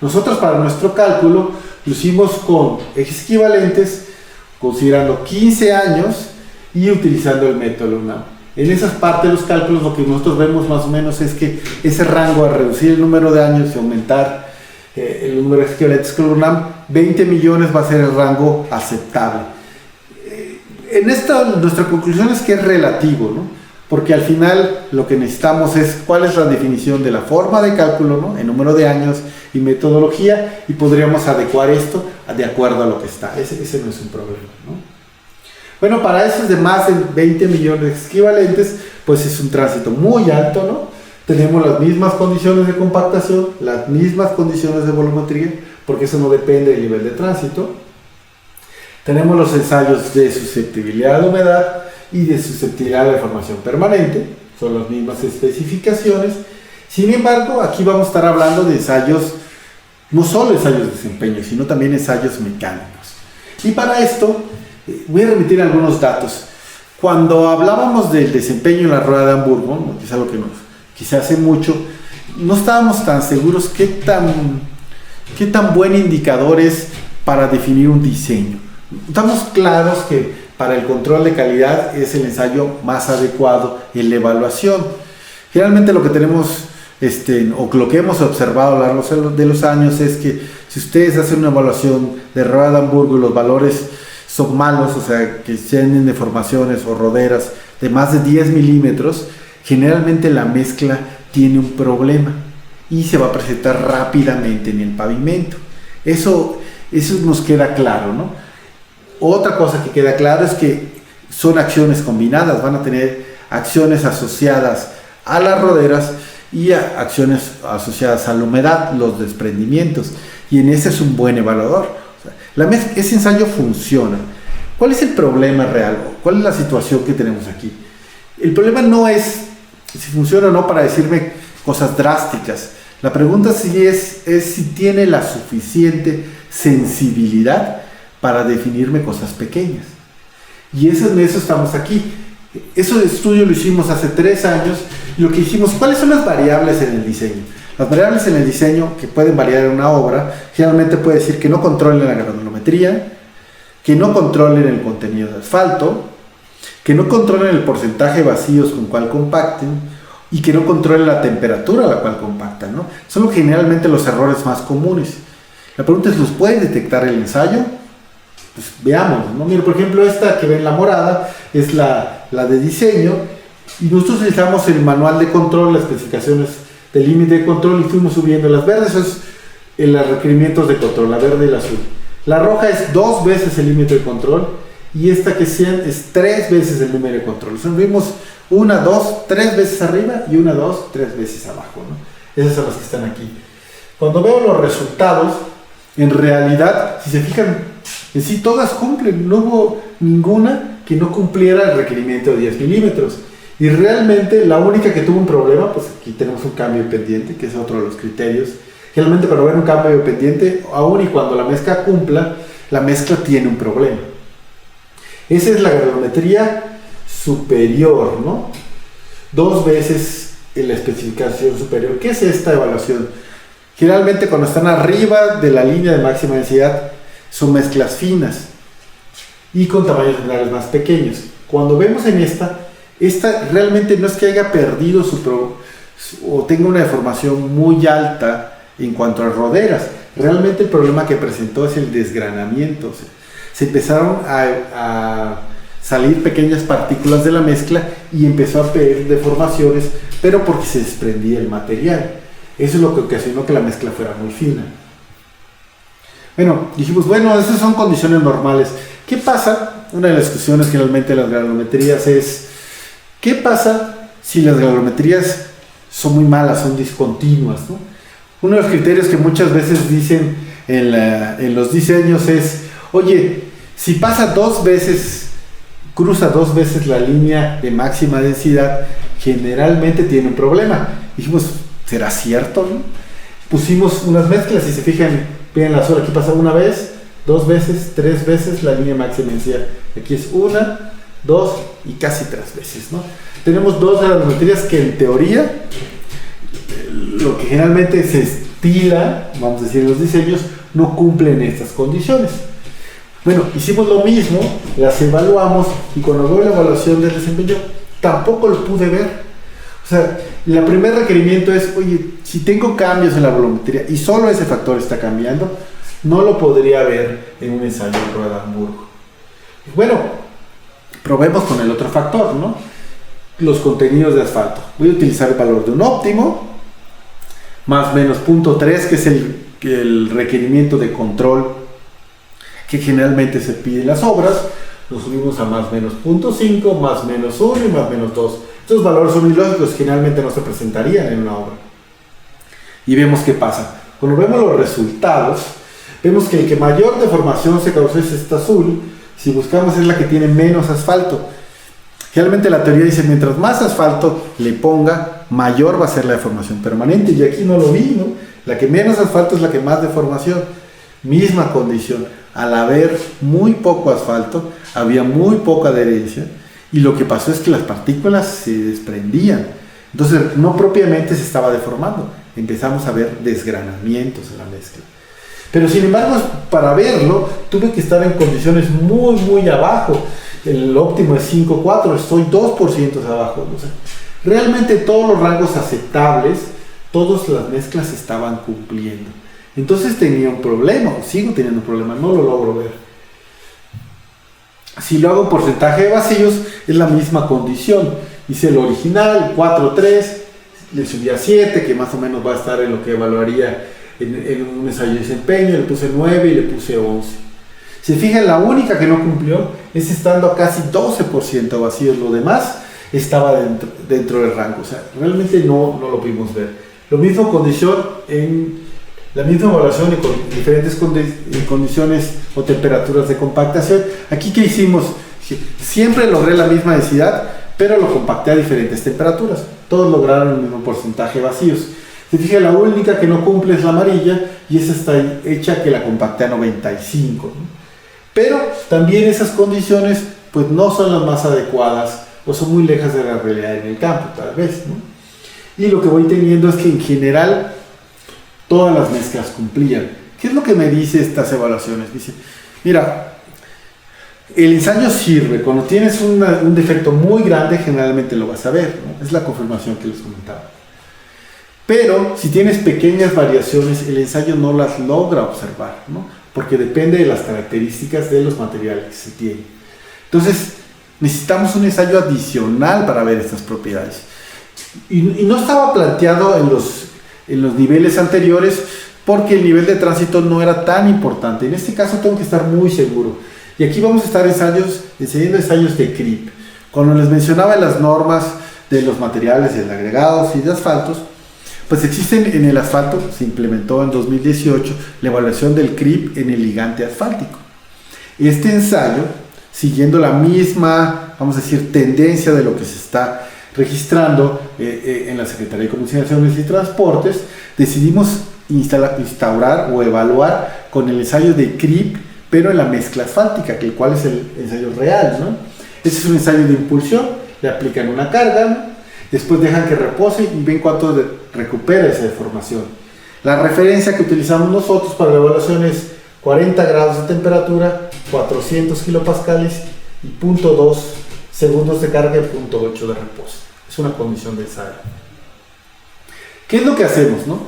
Nosotros para nuestro cálculo lo hicimos con ejes equivalentes, considerando 15 años y utilizando el método UNAM. En esas partes de los cálculos lo que nosotros vemos más o menos es que ese rango a reducir el número de años y aumentar el número de equivalentes con el UNAM, 20 millones va a ser el rango aceptable. En esta, nuestra conclusión es que es relativo, ¿no? Porque al final lo que necesitamos es cuál es la definición de la forma de cálculo, ¿no? En número de años y metodología, y podríamos adecuar esto de acuerdo a lo que está. Ese no es un problema, ¿no? Bueno, para esos de más de 20 millones equivalentes, pues es un tránsito muy alto, ¿no? Tenemos las mismas condiciones de compactación, las mismas condiciones de volumetría, porque eso no depende del nivel de tránsito. Tenemos los ensayos de susceptibilidad de humedad y de susceptibilidad de deformación permanente, son las mismas especificaciones. Sin embargo, aquí vamos a estar hablando de ensayos, no solo ensayos de desempeño, sino también ensayos mecánicos. Y para esto, voy a remitir algunos datos. Cuando hablábamos del desempeño en la rueda de Hamburgo, ¿no? Que es algo que se hace mucho, no estábamos tan seguros qué tan buen indicador es para definir un diseño. Estamos claros que para el control de calidad es el ensayo más adecuado en la evaluación. Generalmente lo que tenemos, o lo que hemos observado a lo largo de los años es que si ustedes hacen una evaluación de rueda de Hamburgo y los valores son malos, o sea, que tienen deformaciones o roderas de más de 10 milímetros, generalmente la mezcla tiene un problema y se va a presentar rápidamente en el pavimento. Eso nos queda claro, ¿no? Otra cosa que queda claro es que son acciones combinadas, van a tener acciones asociadas a las roderas y acciones asociadas a la humedad, los desprendimientos, y en ese es un buen evaluador. O sea, ese ensayo funciona. ¿Cuál es el problema real? ¿Cuál es la situación que tenemos aquí? El problema no es si funciona o no para decirme cosas drásticas. La pregunta sí es si tiene la suficiente sensibilidad para definirme cosas pequeñas. Y en eso estamos aquí. Ese estudio lo hicimos hace 3 años. Y lo que hicimos, ¿cuáles son las variables en el diseño? Las variables en el diseño que pueden variar en una obra, generalmente puede decir que no controlen la granulometría, que no controlen el contenido de asfalto, que no controlen el porcentaje de vacíos con cual compacten y que no controlen la temperatura a la cual compactan, ¿no? Son generalmente los errores más comunes. La pregunta es, ¿los puede detectar el ensayo? Pues veamos, ¿no? Mira, por ejemplo, esta que ven la morada es la de diseño, y nosotros utilizamos el manual de control, las especificaciones del límite de control, y fuimos subiendo. Las verdes es los requerimientos de control, la verde y la azul. La roja es 2 veces el límite de control, y esta que sean es 3 veces el número de control. Subimos 1, 2, 3 veces arriba y 1, 2, 3 veces abajo, ¿no? Esas son las que están aquí. Cuando veo los resultados, en realidad, si se fijan, en sí todas cumplen. No hubo ninguna que no cumpliera el requerimiento de 10 milímetros. Y realmente la única que tuvo un problema, pues aquí tenemos un cambio de pendiente, que es otro de los criterios. Generalmente para ver un cambio de pendiente, aun y cuando la mezcla cumpla, la mezcla tiene un problema. Esa es la granulometría superior, ¿no? 2 veces en la especificación superior. ¿Qué es esta evaluación? Generalmente cuando están arriba de la línea de máxima densidad son mezclas finas y con tamaños minerales más pequeños. Cuando vemos en esta realmente no es que haya perdido o tenga una deformación muy alta en cuanto a roderas. Realmente el problema que presentó es el desgranamiento. O sea, se empezaron a salir pequeñas partículas de la mezcla y empezó a haber deformaciones, pero porque se desprendía el material. Eso es lo que ocasionó que la mezcla fuera muy fina. Bueno, dijimos, bueno, esas son condiciones normales. ¿Qué pasa? Una de las discusiones generalmente de las granulometrías es, ¿qué pasa si las granulometrías son muy malas, son discontinuas, ¿no? Uno de los criterios que muchas veces dicen en los diseños es, oye, si pasa 2 veces, cruza 2 veces la línea de máxima densidad, generalmente tiene un problema. Dijimos, ¿será cierto, no? Pusimos unas mezclas y se fijan, vean la sola, aquí pasa 1 vez, 2 veces, 3 veces la línea máxima densidad. Aquí es 1, 2 y casi 3 veces, ¿no? Tenemos 2 granulometrías que en teoría, lo que generalmente se estila, vamos a decir, en los diseños, no cumplen estas condiciones. Bueno, hicimos lo mismo, las evaluamos y cuando veo la evaluación del desempeño, tampoco lo pude ver. O sea, el primer requerimiento es, oye, si tengo cambios en la volumetría y solo ese factor está cambiando, no lo podría ver en un ensayo de prueba de Hamburgo. Bueno, probemos con el otro factor, ¿no? Los contenidos de asfalto. Voy a utilizar el valor de un óptimo, más menos 0.3, que es el requerimiento de control que generalmente se pide en las obras. Lo subimos a más menos 0.5, más menos 1 y más menos 2. Estos valores son ilógicos, generalmente no se presentarían en una obra. Y vemos qué pasa. Cuando vemos los resultados, vemos que el que mayor deformación se causó es este azul. Si buscamos es la que tiene menos asfalto. Generalmente la teoría dice, mientras más asfalto le ponga, mayor va a ser la deformación permanente. Y aquí no lo vi, ¿no? La que menos asfalto es la que más deformación. Misma condición. Al haber muy poco asfalto, había muy poca adherencia. Y lo que pasó es que las partículas se desprendían. Entonces, no propiamente se estaba deformando. Empezamos a ver desgranamientos en la mezcla. Pero sin embargo, para verlo, tuve que estar en condiciones muy, muy abajo. El óptimo es 5.4, estoy 2% abajo. O sea, realmente todos los rangos aceptables, todas las mezclas estaban cumpliendo. Entonces tenía un problema, o sigo teniendo un problema, no lo logro ver. Si lo hago porcentaje de vacíos, es la misma condición. Hice el original, 4.3, le subí a 7, que más o menos va a estar en lo que evaluaría en un ensayo de desempeño, le puse 9 y le puse 11. Si fijan, la única que no cumplió es estando a casi 12% vacíos, lo demás estaba dentro del rango, o sea, realmente no lo pudimos ver. Lo mismo condición en la misma evaluación con diferentes condiciones o temperaturas de compactación. Aquí, ¿qué hicimos? Siempre logré la misma densidad, pero lo compacté a diferentes temperaturas. Todos lograron el mismo porcentaje de vacíos. Se fija, la única que no cumple es la amarilla, y esa está hecha que la compacté a 95, ¿no? Pero también esas condiciones pues no son las más adecuadas o son muy lejas de la realidad en el campo, tal vez, ¿no? Y lo que voy teniendo es que en general todas las mezclas cumplían. ¿Qué es lo que me dice estas evaluaciones? Dice, mira, el ensayo sirve cuando tienes un defecto muy grande, generalmente lo vas a ver, ¿no? Es la confirmación que les comentaba. Pero si tienes pequeñas variaciones, el ensayo no las logra observar, ¿no? Porque depende de las características de los materiales que se tienen. Entonces, necesitamos un ensayo adicional para ver estas propiedades. Y no estaba planteado en los niveles anteriores porque el nivel de tránsito no era tan importante. En este caso tengo que estar muy seguro. Y aquí vamos a estar enseñando ensayos de CRIP. Cuando les mencionaba las normas de los materiales, de agregados y de asfaltos, pues existen en el asfalto, se implementó en 2018 la evaluación del CRIP en el ligante asfáltico. Este ensayo, siguiendo la misma, vamos a decir, tendencia de lo que se está registrando en la Secretaría de Comunicaciones y Transportes, decidimos instaurar o evaluar con el ensayo de CRIP pero en la mezcla asfáltica, que el cual es el ensayo real, ¿no? Ese es un ensayo de impulsión, le aplican una carga, ¿no? Después dejan que repose y ven cuánto recupera esa deformación. La referencia que utilizamos nosotros para la evaluación es 40 grados de temperatura, 400 kilopascales y 0.2 segundos de carga y 0.8 de reposo. Es una condición de ensayo. ¿Qué es lo que hacemos, no?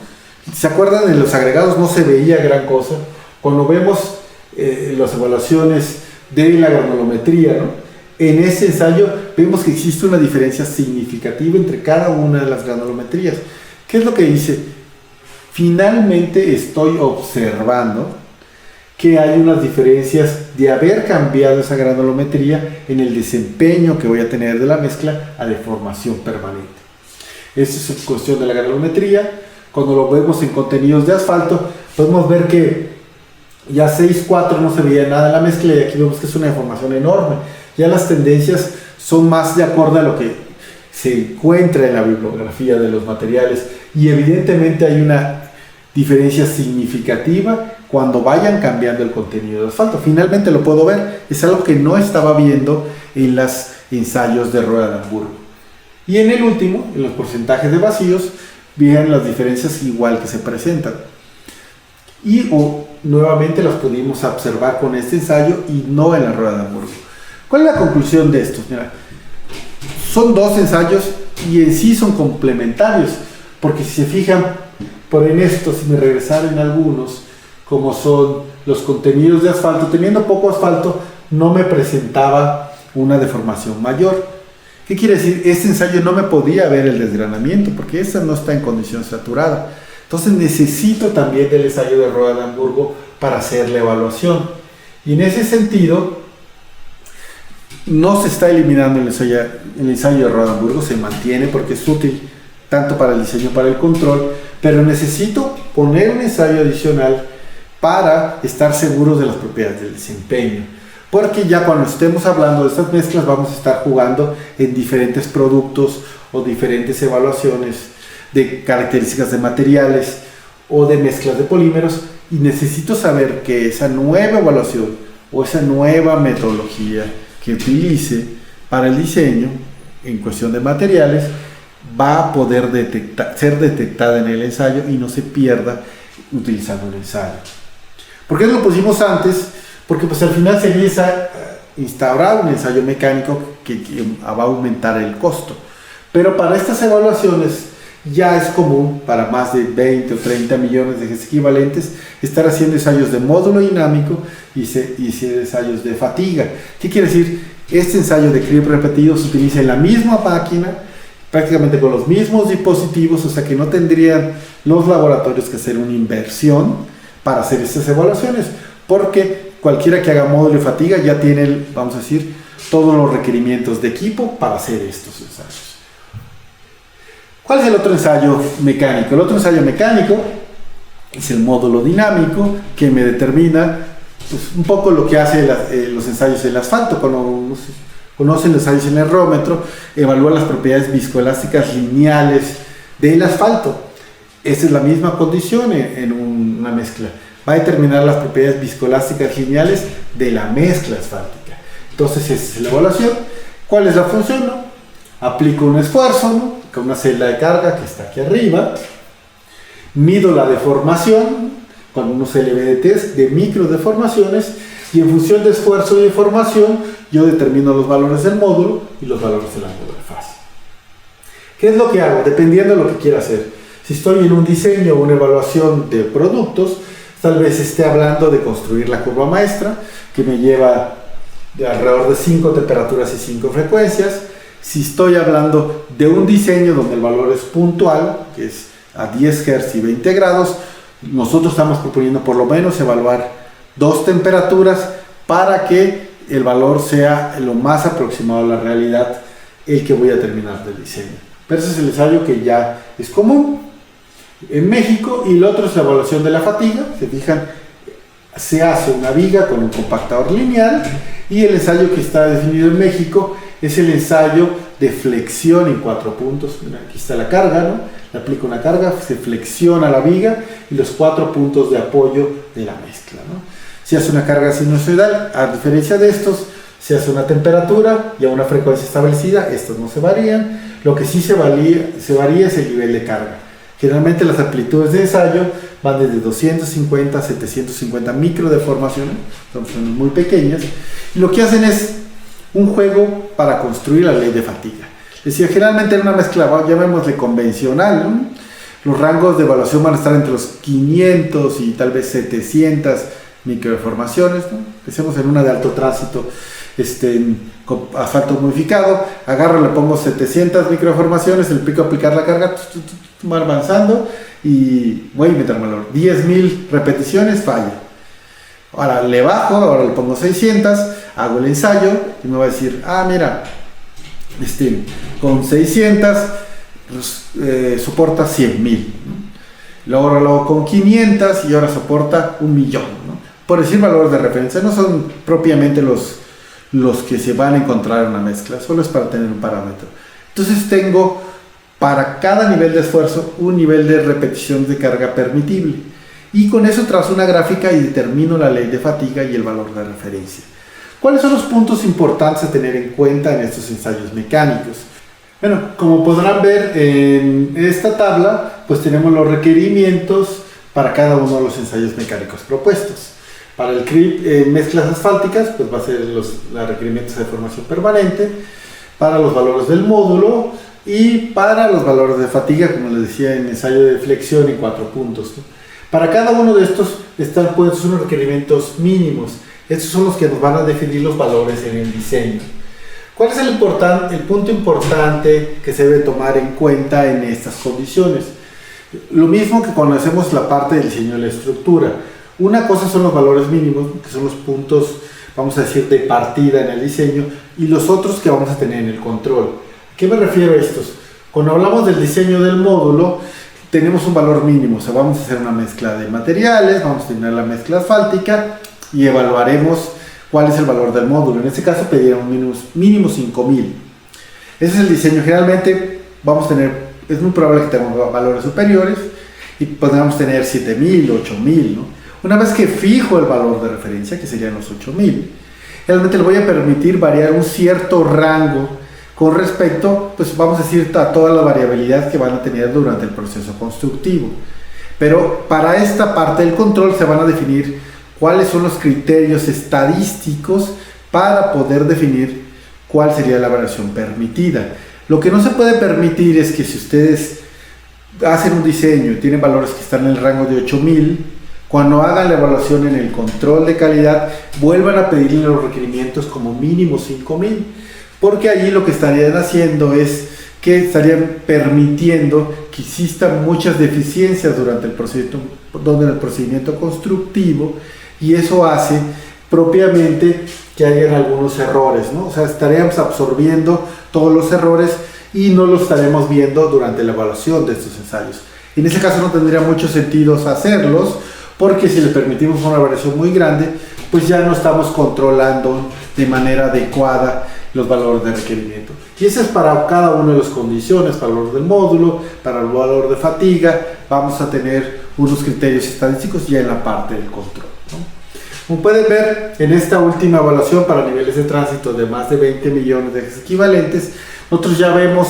¿Se acuerdan? En los agregados no se veía gran cosa. Cuando vemos las evaluaciones de la granulometría, ¿no? En ese ensayo vemos que existe una diferencia significativa entre cada una de las granulometrías. ¿Qué es lo que dice? Finalmente estoy observando que hay unas diferencias de haber cambiado esa granulometría en el desempeño que voy a tener de la mezcla a deformación permanente. Esta es cuestión de la granulometría. Cuando lo vemos en contenidos de asfalto, podemos ver que ya 6.4 no se veía nada en la mezcla y aquí vemos que es una deformación enorme. Ya las tendencias son más de acuerdo a lo que se encuentra en la bibliografía de los materiales y evidentemente hay una diferencia significativa cuando vayan cambiando el contenido de asfalto. Finalmente lo puedo ver, es algo que no estaba viendo en los ensayos de rueda de Hamburgo. Y en el último, en los porcentajes de vacíos, vean las diferencias igual que se presentan. Y nuevamente las pudimos observar con este ensayo y no en la rueda de Hamburgo. ¿Cuál es la conclusión de estos? Mira, son dos ensayos y en sí son complementarios, porque si se fijan, por en estos, si me regresaron algunos, como son los contenidos de asfalto, teniendo poco asfalto, no me presentaba una deformación mayor. ¿Qué quiere decir? Este ensayo no me podía ver el desgranamiento, porque esta no está en condición saturada. Entonces necesito también del ensayo de rueda de Hamburgo para hacer la evaluación. Y en ese sentido, no se está eliminando el ensayo de rueda de Hamburgo, se mantiene porque es útil tanto para el diseño como para el control, pero necesito poner un ensayo adicional para estar seguros de las propiedades del desempeño. Porque ya cuando estemos hablando de estas mezclas vamos a estar jugando en diferentes productos o diferentes evaluaciones de características de materiales o de mezclas de polímeros y necesito saber que esa nueva evaluación o esa nueva metodología que utilice para el diseño en cuestión de materiales va a poder ser detectada en el ensayo y no se pierda utilizando el ensayo. ¿Por qué lo pusimos antes? Porque pues al final sería instaurar un ensayo mecánico que va a aumentar el costo. Pero para estas evaluaciones ya es común, para más de 20 o 30 millones de ejes equivalentes, estar haciendo ensayos de módulo dinámico y ensayos de fatiga. ¿Qué quiere decir? Este ensayo de creep repetido se utiliza en la misma máquina, prácticamente con los mismos dispositivos, o sea que no tendrían los laboratorios que hacer una inversión para hacer estas evaluaciones, porque cualquiera que haga módulo de fatiga ya tiene, vamos a decir, todos los requerimientos de equipo para hacer estos ensayos. ¿Cuál es el otro ensayo mecánico? El otro ensayo mecánico es el módulo dinámico, que me determina pues, un poco lo que hace los ensayos en el asfalto. Cuando conocen los ensayos en el aerómetro, evalúa las propiedades viscoelásticas lineales del asfalto. Esa es la misma condición en una mezcla. Va a determinar las propiedades viscoelásticas lineales de la mezcla asfáltica. Entonces, esa es la evaluación. ¿Cuál es la función? ¿No? Aplico un esfuerzo, ¿no? Con una celda de carga que está aquí arriba. Mido la deformación con unos LVDTs de micro deformaciones y en función de esfuerzo y deformación yo determino los valores del módulo y los valores del ángulo de fase. ¿Qué es lo que hago? Dependiendo de lo que quiera hacer. Si estoy en un diseño o una evaluación de productos, tal vez esté hablando de construir la curva maestra, que me lleva de alrededor de 5 temperaturas y 5 frecuencias. Si estoy hablando de un diseño donde el valor es puntual, que es a 10 Hz y 20 grados, nosotros estamos proponiendo por lo menos evaluar 2 temperaturas para que el valor sea lo más aproximado a la realidad el que voy a terminar del diseño. Pero ese es el ensayo que ya es común en México. Y el otro es la evaluación de la fatiga. Se fijan, se hace una viga con un compactador lineal y el ensayo que está definido en México es el ensayo de flexión en 4 puntos. Mira, aquí está la carga, ¿no? Le aplico una carga, se flexiona la viga y los 4 puntos de apoyo de la mezcla, ¿no? se hace una carga sinusoidal, a diferencia de estos, se hace una temperatura y a una frecuencia establecida, estos no se varían. Lo que sí se varía es el nivel de carga. Generalmente las amplitudes de ensayo van desde 250 a 750 microdeformaciones, son muy pequeñas, y lo que hacen es un juego para construir la ley de fatiga. Es decir, generalmente en una mezcla, llamémosle convencional, ¿no?, los rangos de evaluación van a estar entre los 500 y tal vez 700 microdeformaciones, ¿no? Empecemos en una de alto tránsito, con asfalto modificado, agarro, le pongo 700 microdeformaciones, le aplico aplicar la carga, va avanzando y voy a inventar valor. 10,000 repeticiones, falla. Ahora le bajo, ahora le pongo 600, hago el ensayo y me va a decir, mira, con 600 soporta 100,000, ¿no? Luego lo hago con 500 y ahora soporta 1,000,000, ¿no? Por decir valores de referencia, no son propiamente los que se van a encontrar en una mezcla, solo es para tener un parámetro. Entonces tengo para cada nivel de esfuerzo un nivel de repetición de carga permitible, y con eso trazo una gráfica y determino la ley de fatiga y el valor de referencia. ¿Cuáles son los puntos importantes a tener en cuenta en estos ensayos mecánicos? Bueno, como podrán ver en esta tabla, pues tenemos los requerimientos para cada uno de los ensayos mecánicos propuestos. Para el CRIP mezclas asfálticas, pues va a ser los requerimientos de formación permanente, para los valores del módulo y para los valores de fatiga, como les decía, en ensayo de flexión en 4 puntos, ¿no? Para cada uno de estos están puestos unos requerimientos mínimos. Estos son los que nos van a definir los valores en el diseño. ¿Cuál es el punto importante que se debe tomar en cuenta en estas condiciones? Lo mismo que cuando hacemos la parte del diseño de la estructura. Una cosa son los valores mínimos, que son los puntos, vamos a decir, de partida en el diseño, y los otros que vamos a tener en el control. ¿A qué me refiero a estos? Cuando hablamos del diseño del módulo, tenemos un valor mínimo, o sea, vamos a hacer una mezcla de materiales, vamos a tener la mezcla asfáltica y evaluaremos cuál es el valor del módulo. En este caso pediríamos mínimo 5,000. Ese es el diseño. Generalmente vamos a tener, es muy probable que tengamos valores superiores y podamos tener 7,000, 8,000, ¿no? Una vez que fijo el valor de referencia, que serían los 8,000, realmente le voy a permitir variar un cierto rango con respecto, pues vamos a decir, a toda la variabilidad que van a tener durante el proceso constructivo. Pero para esta parte del control se van a definir cuáles son los criterios estadísticos para poder definir cuál sería la variación permitida. Lo que no se puede permitir es que si ustedes hacen un diseño y tienen valores que están en el rango de 8,000, cuando hagan la evaluación en el control de calidad, vuelvan a pedirle los requerimientos como mínimo 5,000, porque allí lo que estarían haciendo es que estarían permitiendo que existan muchas deficiencias durante el procedimiento constructivo, y eso hace propiamente que hayan algunos errores, ¿no? O sea, estaríamos absorbiendo todos los errores y no los estaremos viendo durante la evaluación de estos ensayos. En ese caso no tendría mucho sentido hacerlos, porque si le permitimos una variación muy grande, pues ya no estamos controlando de manera adecuada los valores de requerimiento. Y eso es para cada una de las condiciones, para el valor del módulo, para el valor de fatiga, vamos a tener unos criterios estadísticos ya en la parte del control, ¿no? Como pueden ver, en esta última evaluación para niveles de tránsito de más de 20 millones de ejes equivalentes, nosotros ya vemos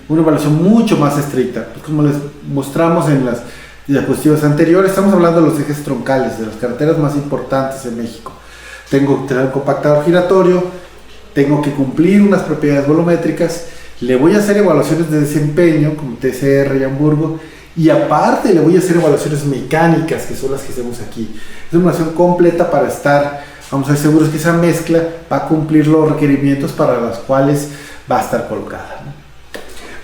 una evaluación mucho más estricta. Como les mostramos en las diapositivas anteriores, estamos hablando de los ejes troncales, de las carreteras más importantes en México. Tengo que tener un compactador giratorio, tengo que cumplir unas propiedades volumétricas, le voy a hacer evaluaciones de desempeño como TCR y Hamburgo, y aparte le voy a hacer evaluaciones mecánicas, que son las que hacemos aquí. Es una evaluación completa para estar, vamos a ser seguros que esa mezcla va a cumplir los requerimientos para los cuales va a estar colocada, ¿no?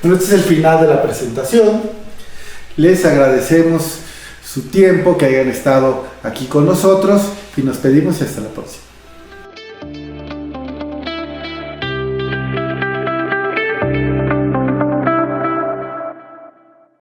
Bueno, este es el final de la presentación. Les agradecemos su tiempo, que hayan estado aquí con nosotros, y nos pedimos y hasta la próxima.